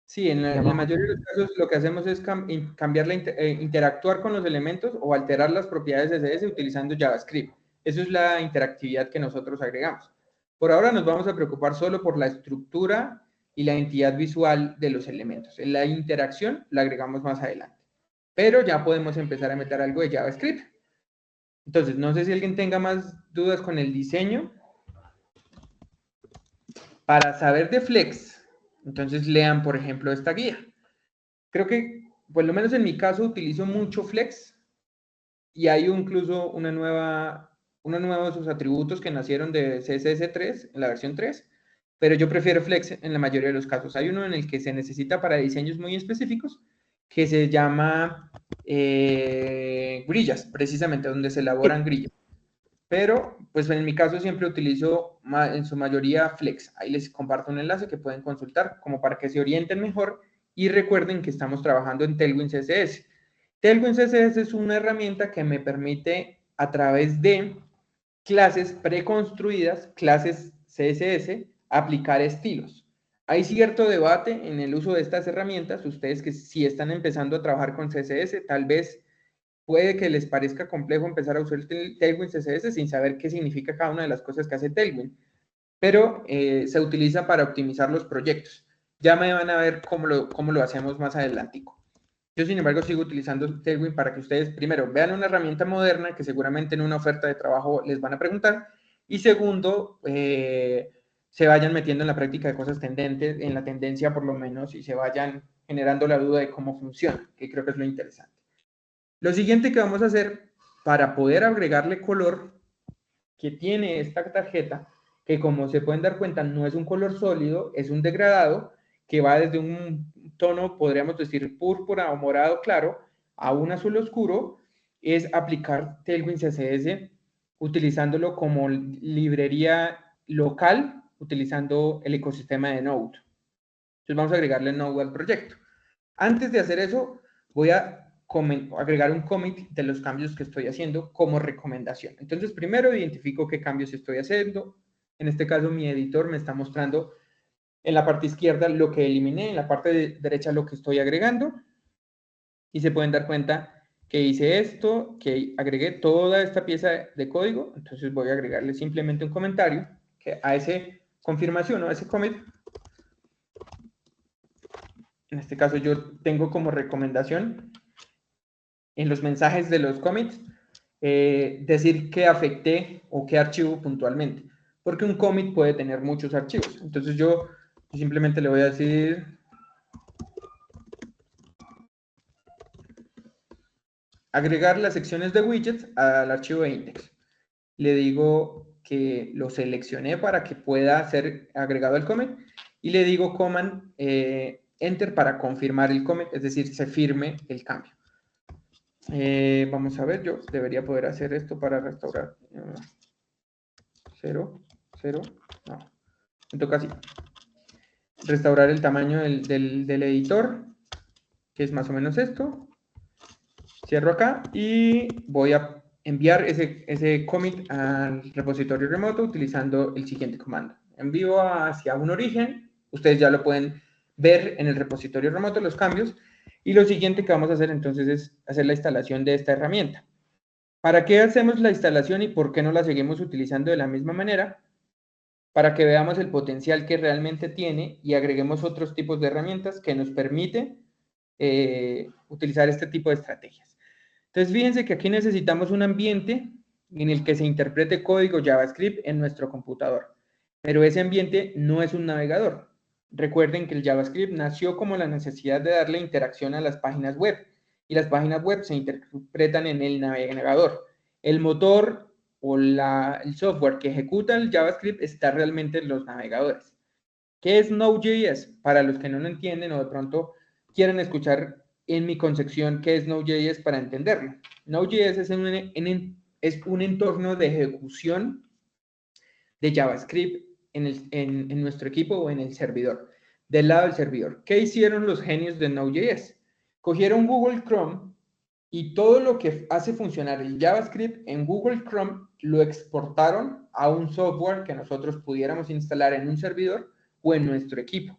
Sí, en Y la abajo mayoría de los casos lo que hacemos es cambiar interactuar con los elementos o alterar las propiedades de CSS utilizando JavaScript. Eso es la interactividad que nosotros agregamos. Por ahora nos vamos a preocupar solo por la estructura y la entidad visual de los elementos. En la interacción la agregamos más adelante. Pero ya podemos empezar a meter algo de JavaScript. Entonces, no sé si alguien tenga más dudas con el diseño. Para saber de Flex, entonces lean, por ejemplo, esta guía. Creo que, por lo menos en mi caso, utilizo mucho Flex y hay incluso unos nuevos atributos que nacieron de CSS 3, en la versión 3, pero yo prefiero Flex en la mayoría de los casos. Hay uno en el que se necesita para diseños muy específicos que se llama grillas, precisamente, donde se elaboran grillas. Pero, pues en mi caso siempre utilizo en su mayoría Flex. Ahí les comparto un enlace que pueden consultar como para que se orienten mejor y recuerden que estamos trabajando en Tailwind CSS. Tailwind CSS es una herramienta que me permite a través de clases preconstruidas, clases CSS, aplicar estilos. Hay cierto debate en el uso de estas herramientas. Ustedes que si están empezando a trabajar con CSS, tal vez puede que les parezca complejo empezar a usar el Tailwind CSS sin saber qué significa cada una de las cosas que hace Tailwind, pero se utiliza para optimizar los proyectos. Ya me van a ver cómo lo hacemos más adelantico. Yo, sin embargo, sigo utilizando Tailwind para que ustedes, primero, vean una herramienta moderna que seguramente en una oferta de trabajo les van a preguntar, y segundo, se vayan metiendo en la práctica de cosas tendentes, en la tendencia por lo menos, y se vayan generando la duda de cómo funciona, que creo que es lo interesante. Lo siguiente que vamos a hacer para poder agregarle color que tiene esta tarjeta, que como se pueden dar cuenta no es un color sólido, es un degradado que va desde un tono, podríamos decir, púrpura o morado claro, a un azul oscuro, es aplicar Tailwind CSS utilizándolo como librería local, utilizando el ecosistema de Node. Entonces vamos a agregarle Node al proyecto. Antes de hacer eso, voy a agregar un commit de los cambios que estoy haciendo como recomendación. Entonces, primero identifico qué cambios estoy haciendo. En este caso, mi editor me está mostrando en la parte izquierda lo que eliminé, en la parte derecha lo que estoy agregando. Y se pueden dar cuenta que hice esto, que agregué toda esta pieza de código. Entonces voy a agregarle simplemente un comentario que a ese confirmación o a ese commit. En este caso yo tengo como recomendación en los mensajes de los commits, decir qué afecté o qué archivo puntualmente, porque un commit puede tener muchos archivos. Entonces yo simplemente le voy a decir agregar las secciones de widgets al archivo de index. Le digo que lo seleccioné para que pueda ser agregado al commit y le digo command enter para confirmar el commit, es decir, se firme el cambio. Vamos a ver, yo debería poder hacer esto para restaurar. 0, 0, no, me toca así. Restaurar el tamaño del editor, que es más o menos esto. Cierro acá y voy a enviar ese commit al repositorio remoto utilizando el siguiente comando. Envío hacia un origen, ustedes ya lo pueden ver en el repositorio remoto los cambios, y lo siguiente que vamos a hacer entonces es hacer la instalación de esta herramienta. ¿Para qué hacemos la instalación y por qué no la seguimos utilizando de la misma manera? Para que veamos el potencial que realmente tiene y agreguemos otros tipos de herramientas que nos permite utilizar este tipo de estrategias. Entonces, fíjense que aquí necesitamos un ambiente en el que se interprete código JavaScript en nuestro computador, pero ese ambiente no es un navegador. Recuerden que el JavaScript nació como la necesidad de darle interacción a las páginas web, y las páginas web se interpretan en el navegador. El motor o el software que ejecuta el JavaScript está realmente en los navegadores. ¿Qué es Node.js? Para los que no lo entienden o de pronto quieren escuchar en mi concepción qué es Node.js para entenderlo. Node.js es un entorno de ejecución de JavaScript en nuestro equipo o en el servidor. Del lado del servidor, ¿qué hicieron los genios de Node.js? Cogieron Google Chrome y todo lo que hace funcionar el JavaScript en Google Chrome lo exportaron a un software que nosotros pudiéramos instalar en un servidor o en nuestro equipo.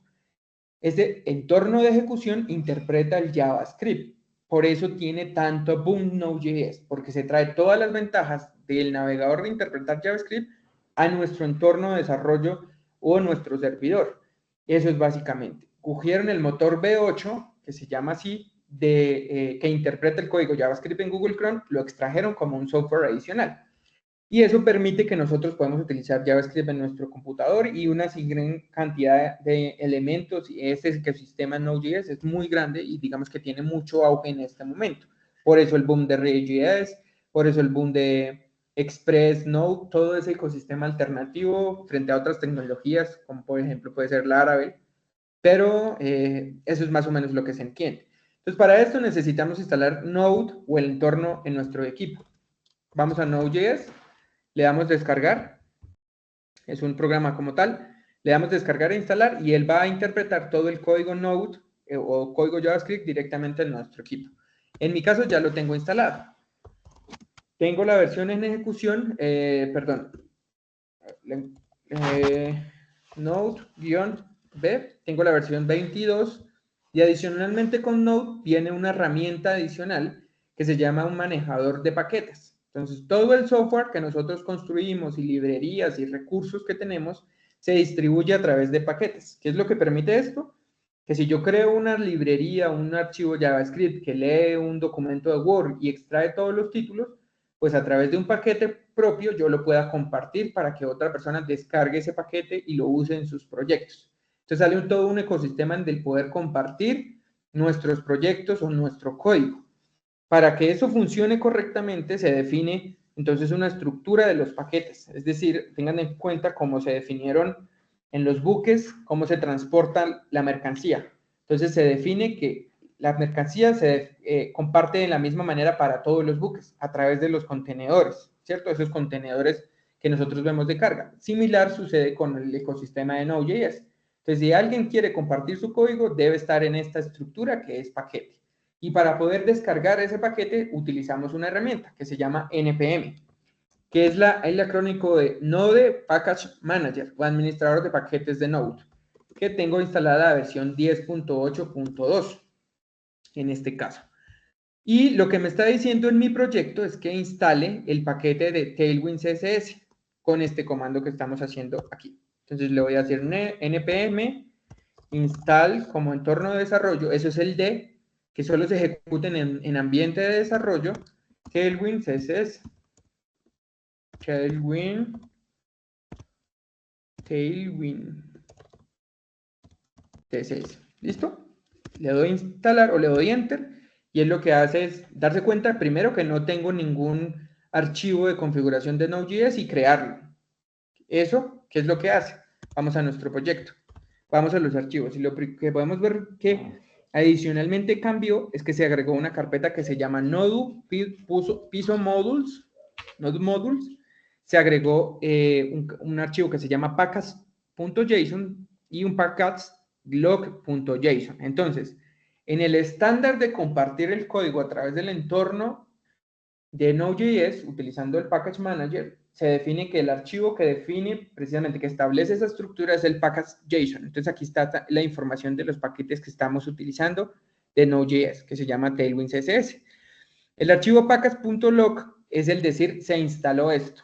Este entorno de ejecución interpreta el JavaScript. Por eso tiene tanto boom Node.js, porque se trae todas las ventajas del navegador de interpretar JavaScript a nuestro entorno de desarrollo o nuestro servidor. Eso es básicamente. Cogieron el motor V8, que se llama así, que interpreta el código JavaScript en Google Chrome, lo extrajeron como un software adicional. Y eso permite que nosotros podamos utilizar JavaScript en nuestro computador y una gran cantidad de elementos. Y este ecosistema Node.js es muy grande y digamos que tiene mucho auge en este momento. Por eso el boom de React.js, por eso el boom de Express, Node, todo ese ecosistema alternativo frente a otras tecnologías, como por ejemplo puede ser Laravel. Pero eso es más o menos lo que se entiende. Entonces, para esto necesitamos instalar Node o el entorno en nuestro equipo. Vamos a Node.js. Le damos descargar, es un programa como tal, le damos descargar e instalar y él va a interpretar todo el código Node o código JavaScript directamente en nuestro equipo. En mi caso ya lo tengo instalado. Tengo la versión en ejecución, Node-B, tengo la versión 22 y adicionalmente con Node viene una herramienta adicional que se llama un manejador de paquetes. Entonces, todo el software que nosotros construimos y librerías y recursos que tenemos se distribuye a través de paquetes. ¿Qué es lo que permite esto? Que si yo creo una librería, un archivo JavaScript que lee un documento de Word y extrae todos los títulos, pues a través de un paquete propio yo lo pueda compartir para que otra persona descargue ese paquete y lo use en sus proyectos. Entonces sale todo un ecosistema del poder compartir nuestros proyectos o nuestro código. Para que eso funcione correctamente, se define entonces una estructura de los paquetes. Es decir, tengan en cuenta cómo se definieron en los buques, cómo se transporta la mercancía. Entonces se define que la mercancía se comparte de la misma manera para todos los buques, a través de los contenedores, ¿cierto? Esos contenedores que nosotros vemos de carga. Similar sucede con el ecosistema de Node.js. Entonces, si alguien quiere compartir su código, debe estar en esta estructura que es paquete. Y para poder descargar ese paquete utilizamos una herramienta que se llama NPM, que es el acrónimo de Node Package Manager o administrador de paquetes de Node, que tengo instalada la versión 10.8.2 en este caso. Y lo que me está diciendo en mi proyecto es que instale el paquete de Tailwind CSS con este comando que estamos haciendo aquí. Entonces le voy a decir npm install como entorno de desarrollo, eso es el D, que solo se ejecuten en ambiente de desarrollo, Tailwind CSS. Tailwind CSS. ¿Listo? Le doy instalar o le doy enter y él lo que hace es darse cuenta primero que no tengo ningún archivo de configuración de Node.js y crearlo. Eso, ¿qué es lo que hace? Vamos a nuestro proyecto. Vamos a los archivos y lo que podemos ver que adicionalmente cambió es que se agregó una carpeta que se llama Node Piso Modules. Node Modules. Se agregó un archivo que se llama package.json y un package.log.json. Entonces, en el estándar de compartir el código a través del entorno de Node.js, utilizando el Package Manager, se define que el archivo que define, precisamente, que establece esa estructura es el package.json. Entonces, aquí está la información de los paquetes que estamos utilizando de Node.js, que se llama Tailwind CSS. El archivo package.log es el decir, se instaló esto.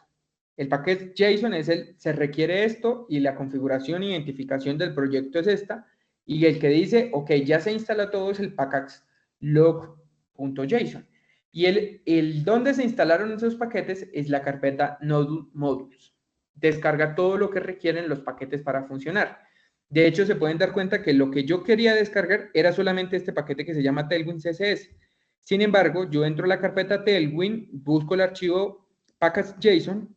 El paquete JSON es se requiere esto y la configuración e identificación del proyecto es esta. Y el que dice, ok, ya se instala todo es el package.log.json. Y el donde se instalaron esos paquetes es la carpeta Node Modules. Descarga todo lo que requieren los paquetes para funcionar. De hecho, se pueden dar cuenta que lo que yo quería descargar era solamente este paquete que se llama Tailwind CSS. Sin embargo, yo entro a la carpeta Tailwind, busco el archivo package.json,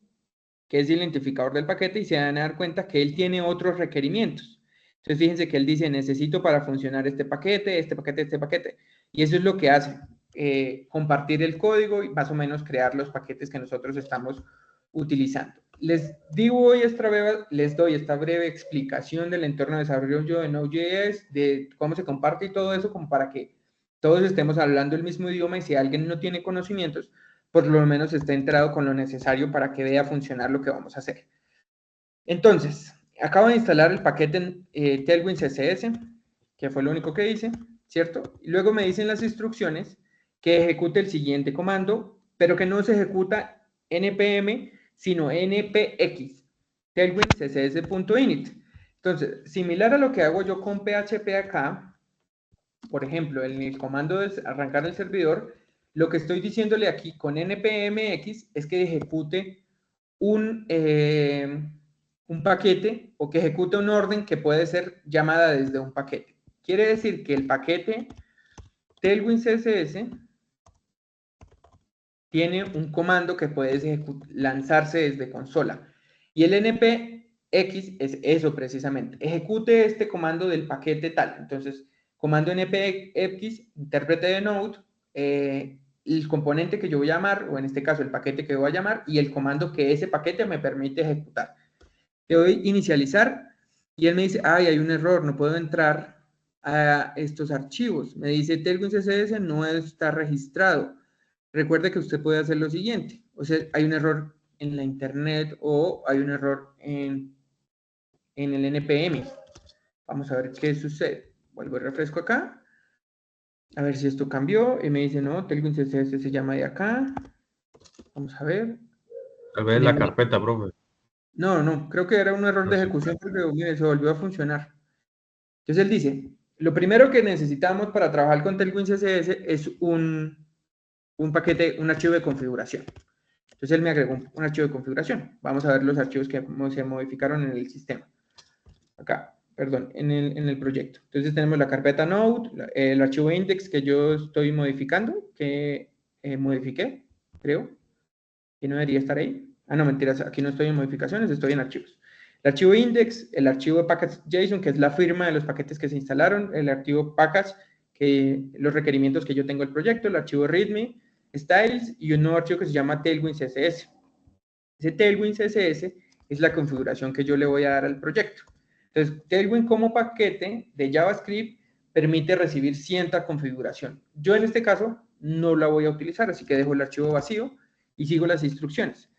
que es el identificador del paquete, y se van a dar cuenta que él tiene otros requerimientos. Entonces, fíjense que él dice, necesito para funcionar este paquete, este paquete, este paquete. Y eso es lo que hace, compartir el código y más o menos crear los paquetes que nosotros estamos utilizando. Les doy esta breve explicación del entorno de desarrollo de Node.js, de cómo se comparte y todo eso, como para que todos estemos hablando el mismo idioma y si alguien no tiene conocimientos, por lo menos esté enterado con lo necesario para que vea funcionar lo que vamos a hacer. Entonces, acabo de instalar el paquete Tailwind CSS, que fue lo único que hice, ¿cierto? Y luego me dicen las instrucciones que ejecute el siguiente comando, pero que no se ejecuta npm, sino npx, tailwind css.init. Entonces, similar a lo que hago yo con PHP acá, por ejemplo, en el comando de arrancar el servidor, lo que estoy diciéndole aquí con npmx es que ejecute un paquete o que ejecute un orden que puede ser llamada desde un paquete. Quiere decir que el paquete Tailwind CSS tiene un comando que puede lanzarse desde consola. Y el npx es eso precisamente. Ejecute este comando del paquete tal. Entonces, comando npx, intérprete de Node, el componente que yo voy a llamar, o en este caso el paquete que voy a llamar, y el comando que ese paquete me permite ejecutar. Le doy inicializar y él me dice, ay, hay un error, no puedo entrar a estos archivos. Me dice, Tailwind CSS no está registrado. Recuerde que usted puede hacer lo siguiente. O sea, hay un error en la internet o hay un error en el NPM. Vamos a ver qué sucede. Vuelvo y refresco acá. A ver si esto cambió. Y me dice, no, Tailwind CSS se llama de acá. Vamos a ver. Tal vez la carpeta, profe. No, creo que era un error de ejecución porque mire, se volvió a funcionar. Entonces él dice, lo primero que necesitamos para trabajar con Tailwind CSS es un paquete, un archivo de configuración. Entonces él me agregó un archivo de configuración. Vamos a ver los archivos que se modificaron en el sistema. Acá, perdón, en el proyecto. Entonces tenemos la carpeta Node, el archivo index que yo estoy modificando, que modifiqué, creo, que no debería estar ahí. Ah, no, mentiras, aquí no estoy en modificaciones, estoy en archivos. El archivo index, el archivo package.json, que es la firma de los paquetes que se instalaron, el archivo package, que los requerimientos que yo tengo del proyecto, el archivo readme, styles y un nuevo archivo que se llama Tailwind CSS. Ese Tailwind CSS es la configuración que yo le voy a dar al proyecto. Entonces, Tailwind como paquete de JavaScript permite recibir cierta configuración. Yo en este caso no la voy a utilizar, así que dejo el archivo vacío y sigo las instrucciones.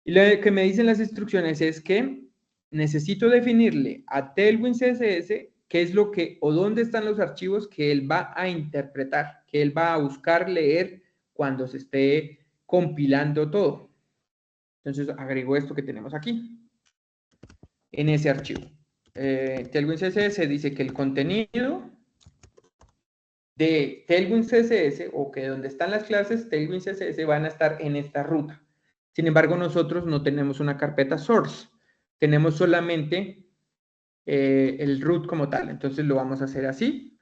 Y lo que me dicen las instrucciones es que necesito definirle a Tailwind CSS qué es lo que o dónde están los archivos que él va a interpretar, que él va a buscar leer cuando se esté compilando todo. Entonces agrego esto que tenemos aquí en ese archivo. Tailwind CSS dice que el contenido de Tailwind CSS, o que donde están las clases Tailwind CSS van a estar en esta ruta. Sin embargo, nosotros no tenemos una carpeta source, tenemos solamente el root como tal. Entonces lo vamos a hacer así.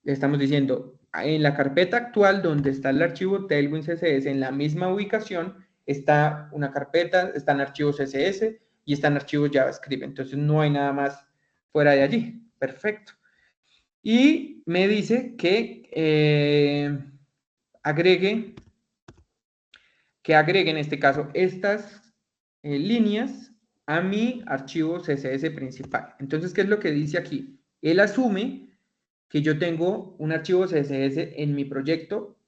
Le estamos diciendo, en la carpeta actual donde está el archivo Tailwind CSS, en la misma ubicación, está una carpeta, están archivos CSS y están archivos JavaScript. Entonces no hay nada más fuera de allí. Perfecto. Y me dice que agregue en este caso estas líneas a mi archivo CSS principal. Entonces, ¿qué es lo que dice aquí? Él asume que yo tengo un archivo CSS en mi proyecto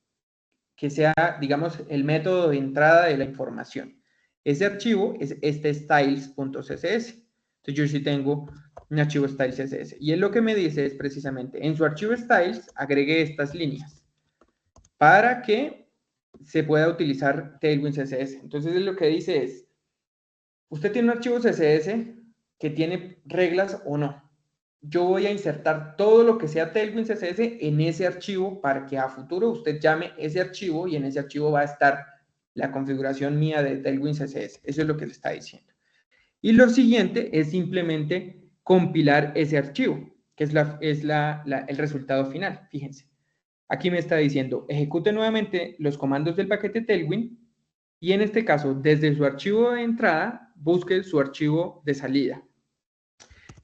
que sea, digamos, el método de entrada de la información. Ese archivo es este styles.css. Entonces, yo sí tengo un archivo styles.css. Y él lo que me dice es precisamente, en su archivo styles, agregue estas líneas para que se pueda utilizar Tailwind CSS. Entonces, él lo que dice es, usted tiene un archivo CSS que tiene reglas o no. Yo voy a insertar todo lo que sea Tailwind CSS en ese archivo para que a futuro usted llame ese archivo y en ese archivo va a estar la configuración mía de Tailwind CSS. Eso es lo que le está diciendo. Y lo siguiente es simplemente compilar ese archivo, que es el resultado final. Fíjense. Aquí me está diciendo, ejecute nuevamente los comandos del paquete Tailwind y en este caso, desde su archivo de entrada, busque su archivo de salida.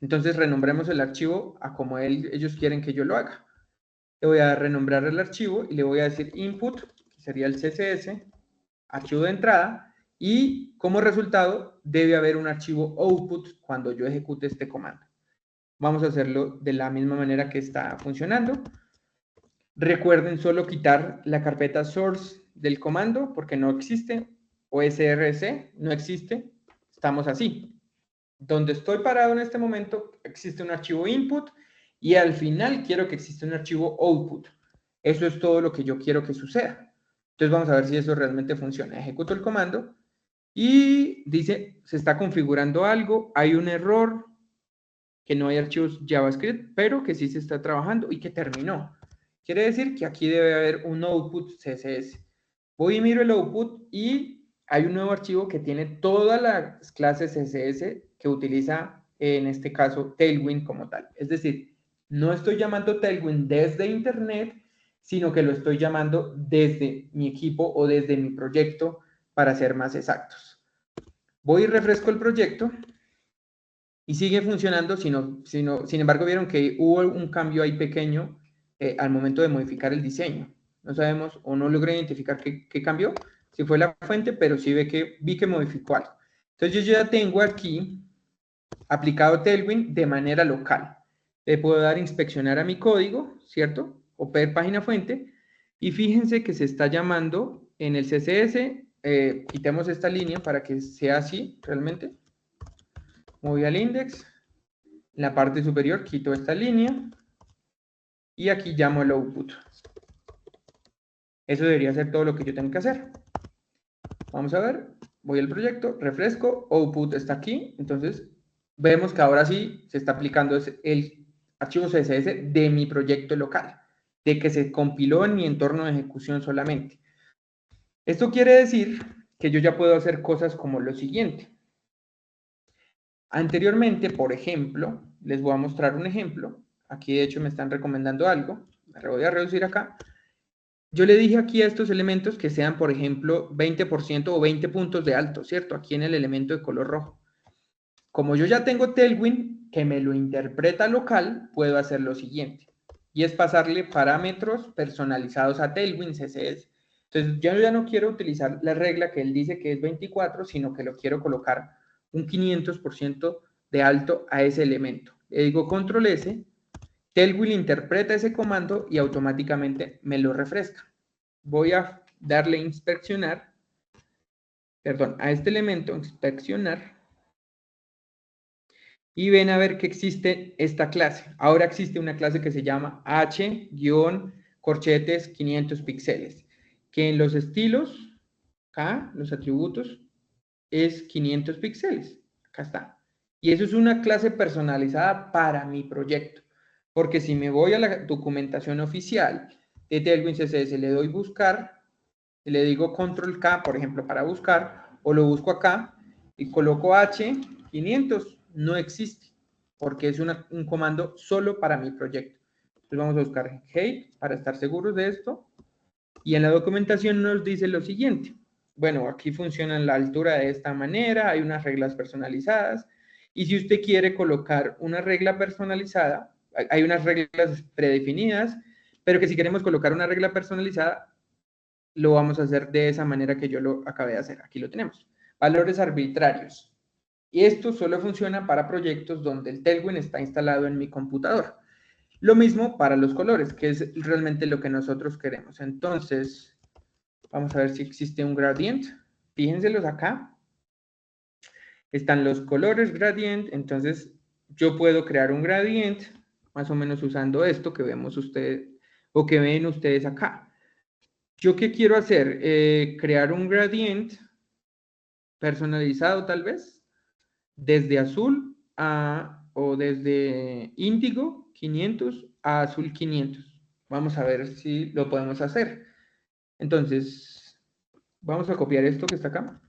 Entonces, renombremos el archivo a como ellos quieren que yo lo haga. Le voy a renombrar el archivo y le voy a decir input, que sería el CSS, archivo de entrada, y como resultado debe haber un archivo output cuando yo ejecute este comando. Vamos a hacerlo de la misma manera que está funcionando. Recuerden solo quitar la carpeta source del comando porque no existe, o src no existe, estamos así. Donde estoy parado en este momento existe un archivo input y al final quiero que exista un archivo output. Eso es todo lo que yo quiero que suceda. Entonces vamos a ver si eso realmente funciona. Ejecuto el comando y dice, se está configurando algo, hay un error, que no hay archivos JavaScript, pero que sí se está trabajando y que terminó. Quiere decir que aquí debe haber un output CSS. Voy y miro el output y hay un nuevo archivo que tiene todas las clases CSS que utiliza, en este caso, Tailwind como tal. Es decir, no estoy llamando Tailwind desde Internet, sino que lo estoy llamando desde mi equipo o desde mi proyecto, para ser más exactos. Voy y refresco el proyecto y sigue funcionando, sin embargo, vieron que hubo un cambio ahí pequeño al momento de modificar el diseño. No sabemos o no logré identificar qué cambió, si fue la fuente, pero sí vi que modificó algo. Entonces yo ya tengo aquí aplicado Tailwind de manera local. Le puedo dar inspeccionar a mi código, ¿cierto? O ver página fuente. Y fíjense que se está llamando en el CSS, quitemos esta línea para que sea así realmente. Voy al index, en la parte superior quito esta línea y aquí llamo el output. Eso debería ser todo lo que yo tengo que hacer. Vamos a ver, voy al proyecto, refresco, output está aquí, entonces vemos que ahora sí se está aplicando el archivo CSS de mi proyecto local, de que se compiló en mi entorno de ejecución solamente. Esto quiere decir que yo ya puedo hacer cosas como lo siguiente. Anteriormente, por ejemplo, les voy a mostrar un ejemplo. Aquí, de hecho, me están recomendando algo. Me voy a reducir acá. Yo le dije aquí a estos elementos que sean, por ejemplo, 20% o 20 puntos de alto, ¿cierto? Aquí en el elemento de color rojo. Como yo ya tengo Tailwind, que me lo interpreta local, puedo hacer lo siguiente. Y es pasarle parámetros personalizados a Tailwind CSS. Entonces, yo ya no quiero utilizar la regla que él dice que es 24, sino que lo quiero colocar un 500% de alto a ese elemento. Le digo control S, Tailwind interpreta ese comando y automáticamente me lo refresca. Voy a darle inspeccionar, perdón, a este elemento, inspeccionar, y ven a ver que existe esta clase. Ahora existe una clase que se llama h-corchetes 500 píxeles, que en los estilos, acá, los atributos, es 500 píxeles. Acá está. Y eso es una clase personalizada para mi proyecto. Porque si me voy a la documentación oficial de Tailwind CSS, le doy buscar, y le digo control K, por ejemplo, para buscar, o lo busco acá, y coloco H500, no existe, porque es un comando solo para mi proyecto. Entonces vamos a buscar Hey, para estar seguros de esto, y en la documentación nos dice lo siguiente. Bueno, aquí funciona la altura de esta manera, hay unas reglas personalizadas, y si usted quiere colocar una regla personalizada, hay unas reglas predefinidas, pero que si queremos colocar una regla personalizada, lo vamos a hacer de esa manera que yo lo acabé de hacer. Aquí lo tenemos. Valores arbitrarios. Y esto solo funciona para proyectos donde el Tailwind está instalado en mi computador. Lo mismo para los colores, que es realmente lo que nosotros queremos. Entonces, vamos a ver si existe un gradient. Fíjenselos acá. Están los colores gradient. Entonces, yo puedo crear un gradient, más o menos usando esto que vemos ustedes, o que ven ustedes acá. ¿Yo qué quiero hacer? Crear un gradient personalizado, tal vez, desde azul o desde índigo 500 a azul 500. Vamos a ver si lo podemos hacer. Entonces, vamos a copiar esto que está acá.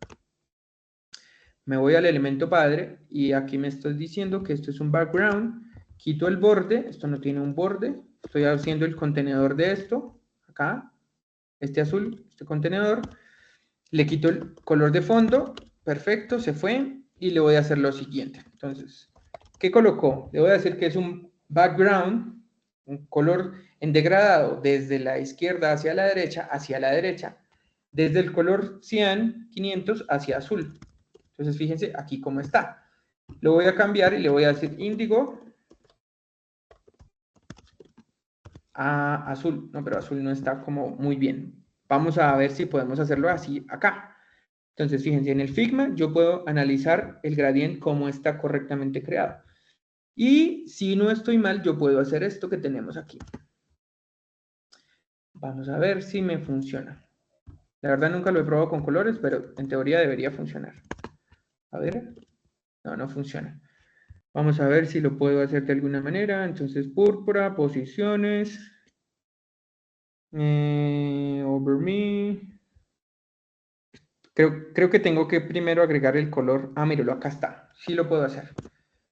Me voy al elemento padre y aquí me estoy diciendo que esto es un background. Quito el borde, esto no tiene un borde. Estoy haciendo el contenedor de esto, acá, este azul, este contenedor. Le quito el color de fondo, perfecto, se fue, y le voy a hacer lo siguiente. Entonces, ¿qué colocó? Le voy a decir que es un background, un color en degradado desde la izquierda hacia la derecha, desde el color cian 500 hacia azul. Entonces, fíjense aquí cómo está. Lo voy a cambiar y le voy a decir índigo a azul. No, pero azul no está como muy bien. Vamos a ver si podemos hacerlo así acá. Entonces, fíjense, en el Figma yo puedo analizar el gradiente cómo está correctamente creado. Y si no estoy mal, yo puedo hacer esto que tenemos aquí. Vamos a ver si me funciona. La verdad nunca lo he probado con colores, pero en teoría debería funcionar. A ver. No, no funciona. Vamos a ver si lo puedo hacer de alguna manera. Entonces, púrpura, posiciones. Over me. Creo que tengo que primero agregar el color. Ah, míralo, acá está. Sí lo puedo hacer.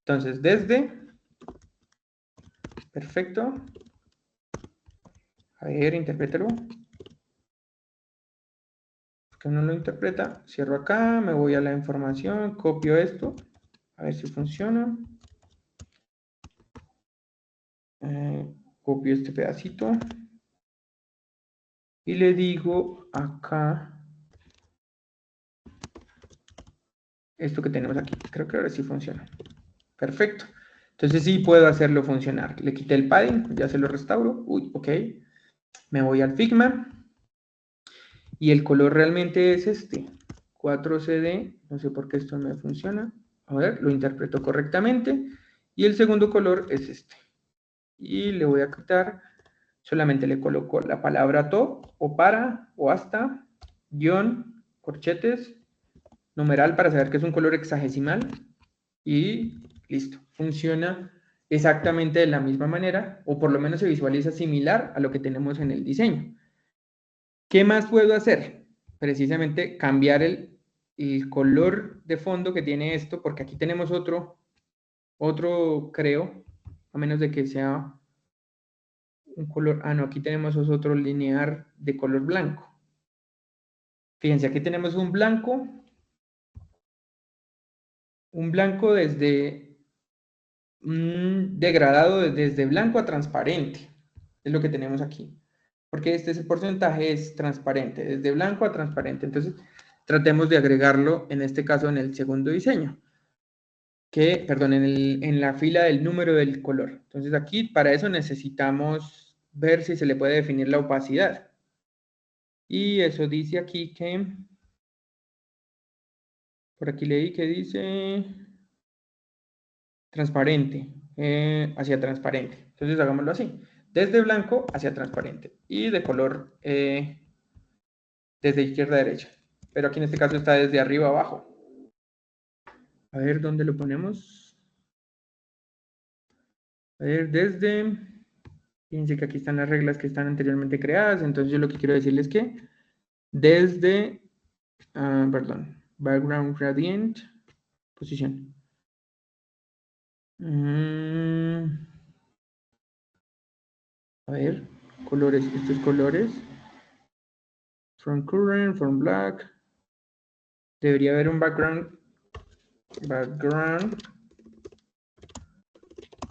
Entonces, desde. Perfecto. A ver, interprétalo. Que no lo interpreta. Cierro acá, me voy a la información, copio esto. A ver si funciona. Copio este pedacito. Y le digo acá. Esto que tenemos aquí. Creo que ahora sí funciona. Perfecto. Entonces sí puedo hacerlo funcionar. Le quité el padding, ya se lo restauro. Uy, ok. Me voy al Figma. Y el color realmente es este. 4CD. No sé por qué esto no me funciona. A ver, lo interpreto correctamente. Y el segundo color es este. Y le voy a quitar. Solamente le coloco la palabra to, o para, o hasta, guión, corchetes, numeral para saber que es un color hexagesimal. Y listo. Funciona exactamente de la misma manera, o por lo menos se visualiza similar a lo que tenemos en el diseño. ¿Qué más puedo hacer? Precisamente cambiar el color de fondo que tiene esto, porque aquí tenemos otro creo, a menos de que sea un color, no, aquí tenemos otro linear de color blanco. Fíjense, aquí tenemos un blanco desde degradado desde blanco a transparente, es lo que tenemos aquí, porque este porcentaje es transparente, desde blanco a transparente. Entonces, tratemos de agregarlo, en este caso, en el segundo diseño, perdón, en la fila del número del color. Entonces, aquí, para eso necesitamos ver si se le puede definir la opacidad. Y eso dice aquí que, por aquí leí que dice transparente, hacia transparente. Entonces hagámoslo así, desde blanco hacia transparente y de color desde izquierda a derecha. Pero aquí en este caso está desde arriba a abajo. A ver, ¿dónde lo ponemos? A ver, desde, fíjense que aquí están las reglas que están anteriormente creadas, entonces yo lo que quiero decirles es que desde, perdón, background gradient, posición. A ver, colores, estos colores. From current, from black. Debería haber un background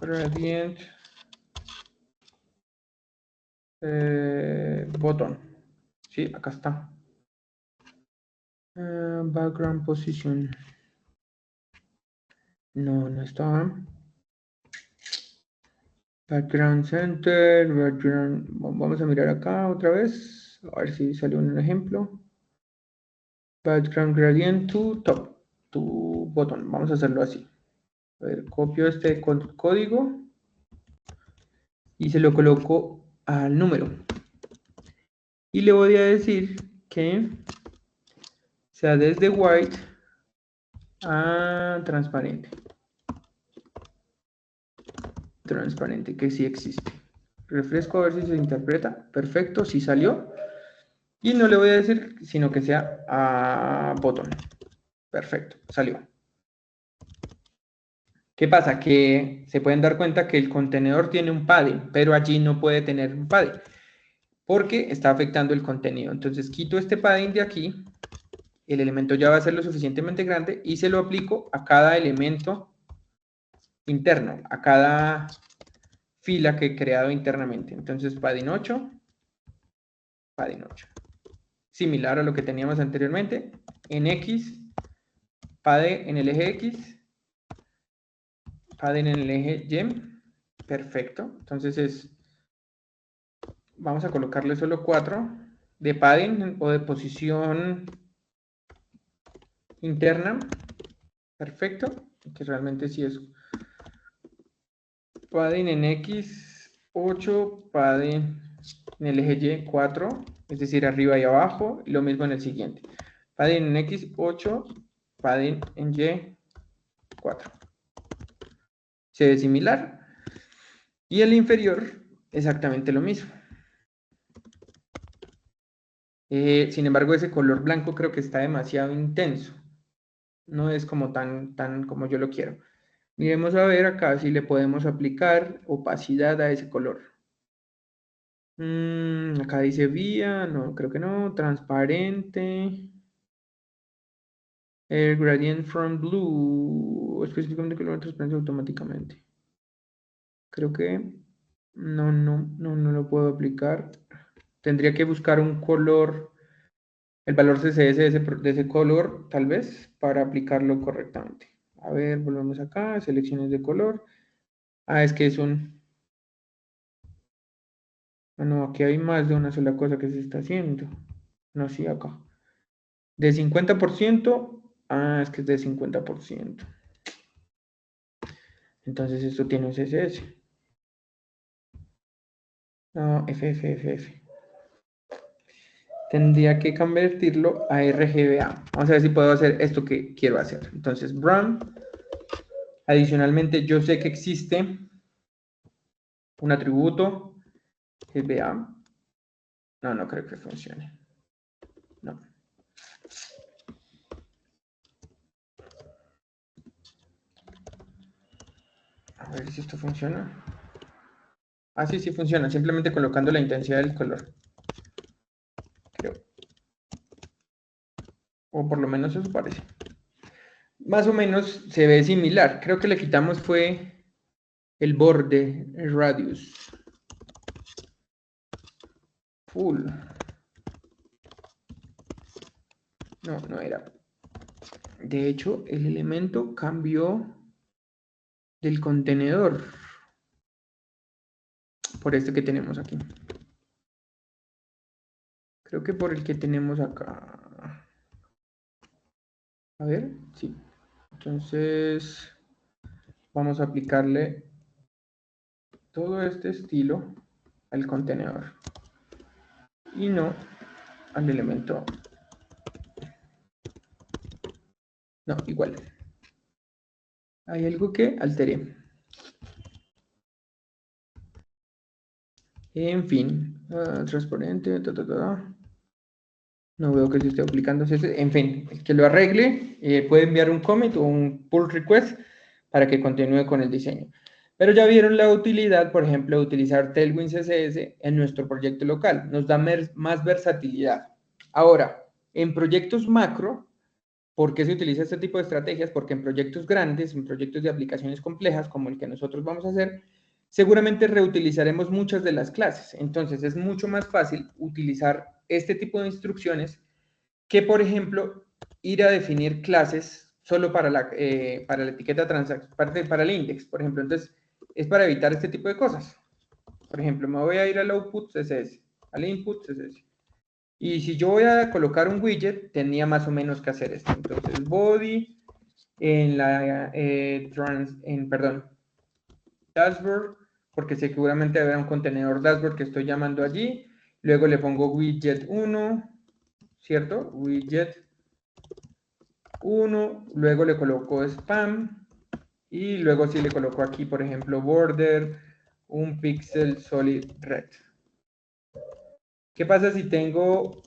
gradient botón. Sí, acá está. Background position. No, no está. Background center, background. Vamos a mirar acá otra vez. A ver si sale un ejemplo. Background gradient to top. To botón. Vamos a hacerlo así. A ver, copio este código y se lo coloco al número. Y le voy a decir que sea desde white a transparente. Transparente, que sí existe. Refresco a ver si se interpreta. Perfecto, sí salió. Y no le voy a decir, sino que sea a botón. Perfecto, salió. ¿Qué pasa? Que se pueden dar cuenta que el contenedor tiene un padding, pero allí no puede tener un padding, porque está afectando el contenido. Entonces quito este padding de aquí, el elemento ya va a ser lo suficientemente grande y se lo aplico a cada elemento interno, a cada fila que he creado internamente. Entonces padding 8, padding 8. Similar a lo que teníamos anteriormente, en X, padding en el eje X, padding en el eje Y. Perfecto. Entonces vamos a colocarle solo 4 de padding o de posición interna. Perfecto. Que realmente sí es padding en X 8, padding en el eje Y 4, es decir, arriba y abajo, y lo mismo en el siguiente. Padding en X 8, padding en Y 4. Se ve similar. Y el inferior, exactamente lo mismo. Sin embargo, ese color blanco creo que está demasiado intenso. No es como tan como yo lo quiero. Miremos a ver acá si le podemos aplicar opacidad a ese color. Acá dice vía, no, creo que no. Transparente. El gradient from blue. Específicamente color transparente automáticamente. Creo que no lo puedo aplicar. Tendría que buscar un color, el valor CSS de ese color, tal vez, para aplicarlo correctamente. A ver, volvemos acá, selecciones de color. Es que es un... no, aquí hay más de una sola cosa que se está haciendo. No, sí, acá. De 50%, es que es de 50%. Entonces esto tiene un CSS. No, F. Tendría que convertirlo a RGBA. Vamos a ver si puedo hacer esto que quiero hacer. Entonces, brown. Adicionalmente, yo sé que existe un atributo RGBA. No creo que funcione. No. A ver si esto funciona. Sí funciona. Simplemente colocando la intensidad del color. Creo. O por lo menos eso parece. Más o menos se ve similar. Creo que le quitamos fue el borde, el radius. Full. No era. De hecho, el elemento cambió del contenedor. Por este que tenemos aquí. Creo que por el que tenemos acá. A ver, sí. Entonces, vamos a aplicarle todo este estilo al contenedor. Y no al elemento. No, igual. Hay algo que alteré. En fin, transparente, no veo que se esté aplicando CSS. En fin, el que lo arregle puede enviar un commit o un pull request para que continúe con el diseño. Pero ya vieron la utilidad, por ejemplo, de utilizar Tailwind CSS en nuestro proyecto local. Nos da más versatilidad. Ahora, en proyectos macro, ¿por qué se utiliza este tipo de estrategias? Porque en proyectos grandes, en proyectos de aplicaciones complejas, como el que nosotros vamos a hacer, seguramente reutilizaremos muchas de las clases. Entonces, es mucho más fácil utilizar este tipo de instrucciones que, por ejemplo, ir a definir clases solo para la etiqueta transacción, para el index, por ejemplo. Entonces, es para evitar este tipo de cosas. Por ejemplo, me voy a ir al output CSS, al input CSS. Y si yo voy a colocar un widget, tenía más o menos que hacer esto. Entonces, body, en la, perdón, dashboard, porque seguramente habrá un contenedor dashboard que estoy llamando allí. Luego le pongo widget 1, ¿cierto? Widget 1, luego le coloco spam y luego sí le coloco aquí, por ejemplo, border, un pixel solid red. ¿Qué pasa si tengo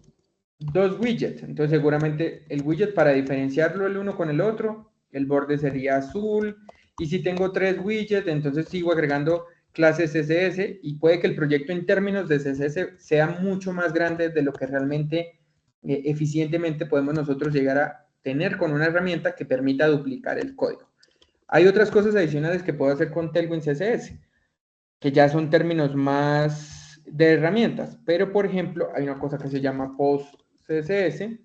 dos widgets? Entonces seguramente el widget, para diferenciarlo el uno con el otro, el borde sería azul. Y si tengo tres widgets, entonces sigo agregando clases CSS y puede que el proyecto en términos de CSS sea mucho más grande de lo que realmente eficientemente podemos nosotros llegar a tener con una herramienta que permita duplicar el código. Hay otras cosas adicionales que puedo hacer con Tailwind CSS, que ya son términos más de herramientas, pero por ejemplo hay una cosa que se llama Post CSS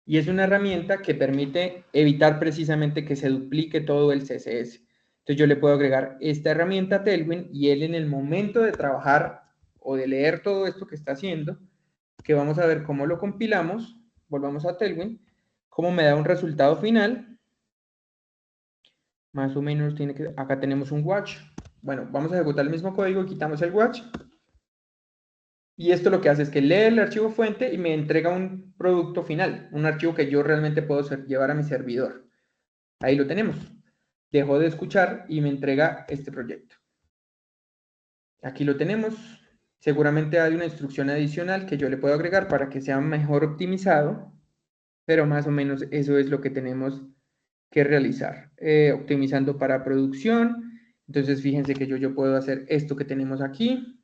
y es una herramienta que permite evitar precisamente que se duplique todo el CSS. Entonces yo le puedo agregar esta herramienta a Tailwind y él, en el momento de trabajar o de leer todo esto que está haciendo, que vamos a ver cómo lo compilamos, volvamos a Tailwind, cómo me da un resultado final. Más o menos tiene que, acá tenemos un watch. Bueno, vamos a ejecutar el mismo código, quitamos el watch. Y esto lo que hace es que lee el archivo fuente y me entrega un producto final, un archivo que yo realmente puedo llevar a mi servidor. Ahí lo tenemos. Dejo de escuchar y me entrega este proyecto. Aquí lo tenemos. Seguramente hay una instrucción adicional que yo le puedo agregar para que sea mejor optimizado, pero más o menos eso es lo que tenemos que realizar. Optimizando para producción. Entonces fíjense que yo puedo hacer esto que tenemos aquí.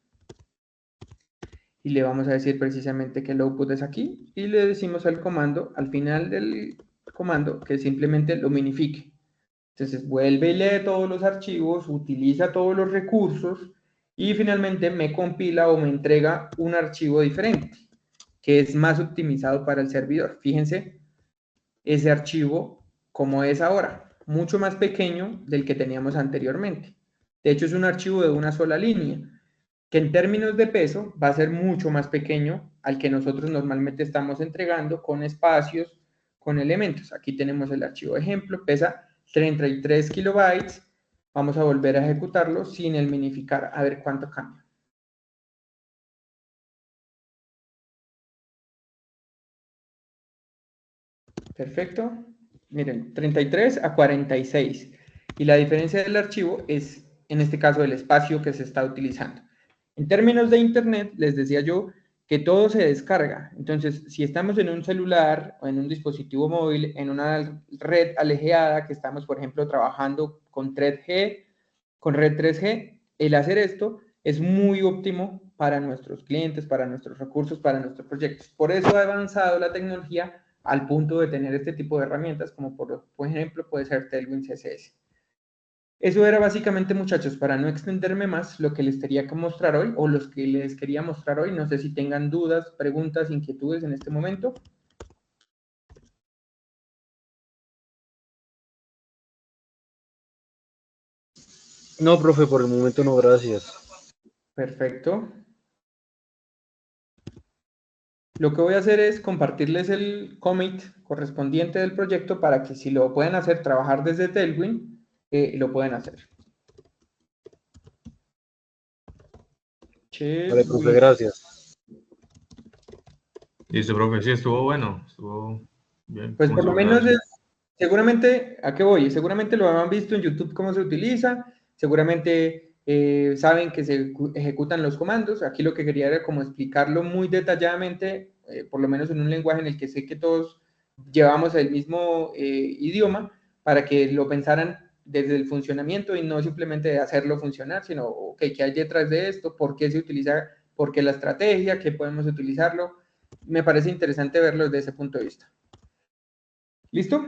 Y le vamos a decir precisamente que el output es aquí. Y le decimos al comando, al final del comando, que simplemente lo minifique. Entonces vuelve y lee todos los archivos, utiliza todos los recursos y finalmente me compila o me entrega un archivo diferente, que es más optimizado para el servidor. Fíjense ese archivo como es ahora, mucho más pequeño del que teníamos anteriormente. De hecho, es un archivo de una sola línea, que en términos de peso va a ser mucho más pequeño al que nosotros normalmente estamos entregando con espacios, con elementos. Aquí tenemos el archivo ejemplo, pesa 33 kilobytes. Vamos a volver a ejecutarlo sin el minificar, a ver cuánto cambia. Perfecto. Miren, 33 a 46. Y la diferencia del archivo es, en este caso, el espacio que se está utilizando. En términos de Internet, les decía yo que todo se descarga. Entonces, si estamos en un celular o en un dispositivo móvil, en una red alejeada, que estamos, por ejemplo, trabajando con red 3G, el hacer esto es muy óptimo para nuestros clientes, para nuestros recursos, para nuestros proyectos. Por eso ha avanzado la tecnología al punto de tener este tipo de herramientas, como por ejemplo puede ser Tailwind CSS. Eso era básicamente, muchachos, para no extenderme más, lo que les quería mostrar hoy, o los que les quería mostrar hoy. No sé si tengan dudas, preguntas, inquietudes en este momento. No, profe, por el momento no, gracias. Perfecto. Lo que voy a hacer es compartirles el commit correspondiente del proyecto para que, si lo pueden hacer, trabajar desde Tailwind, lo pueden hacer. Vale, profe, gracias. Listo, profe, sí, estuvo bueno, estuvo bien. Pues por lo menos, seguramente, ¿a qué voy? Seguramente lo han visto en YouTube cómo se utiliza, seguramente saben que se ejecutan los comandos. Aquí lo que quería era como explicarlo muy detalladamente, por lo menos en un lenguaje en el que sé que todos llevamos el mismo idioma, para que lo pensaran desde el funcionamiento y no simplemente hacerlo funcionar, sino, ok, ¿qué hay detrás de esto? ¿Por qué se utiliza? ¿Por qué la estrategia? ¿Qué podemos utilizarlo? Me parece interesante verlo desde ese punto de vista. ¿Listo?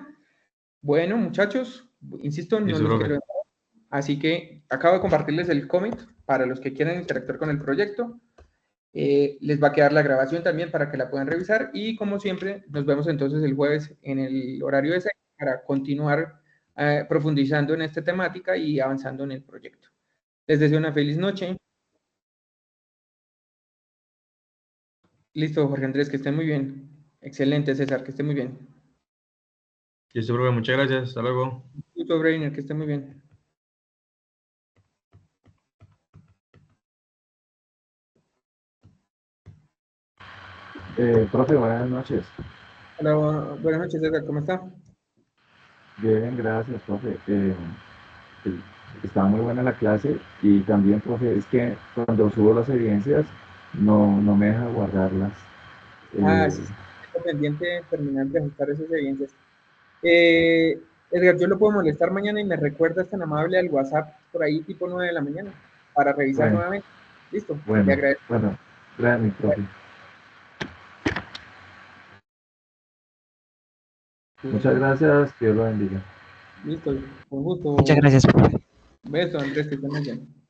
Bueno, muchachos, insisto, no Listo, los profe. quiero. Así que acabo de compartirles el commit para los que quieran interactuar con el proyecto. Les va a quedar la grabación también para que la puedan revisar y como siempre nos vemos entonces el jueves en el horario de 6 para continuar profundizando en esta temática y avanzando en el proyecto. Les deseo una feliz noche. Listo, Jorge Andrés, que estén muy bien. Excelente, César, que esté muy bien. Listo, profe, muchas gracias. Hasta luego. Listo, Brainer, que esté muy bien. Profe, buenas noches. Hola, buenas noches, César, ¿cómo está? Bien, gracias, profe. Eh, Está muy buena la clase y también, profe, es que cuando subo las evidencias no me deja guardarlas. Sí, Eh, sí, tengo pendiente terminar de ajustar esas evidencias. Edgar, yo lo puedo molestar mañana y me recuerdas tan amable al WhatsApp por ahí tipo 9 de la mañana para revisar bueno, nuevamente. Listo, le bueno, agradezco. bueno, gracias, profe. Muchas Cuídate. gracias, que Dios lo bendiga. Listo, con gusto. Muchas gracias, profe. Beso, Andrés, que esté muy bien.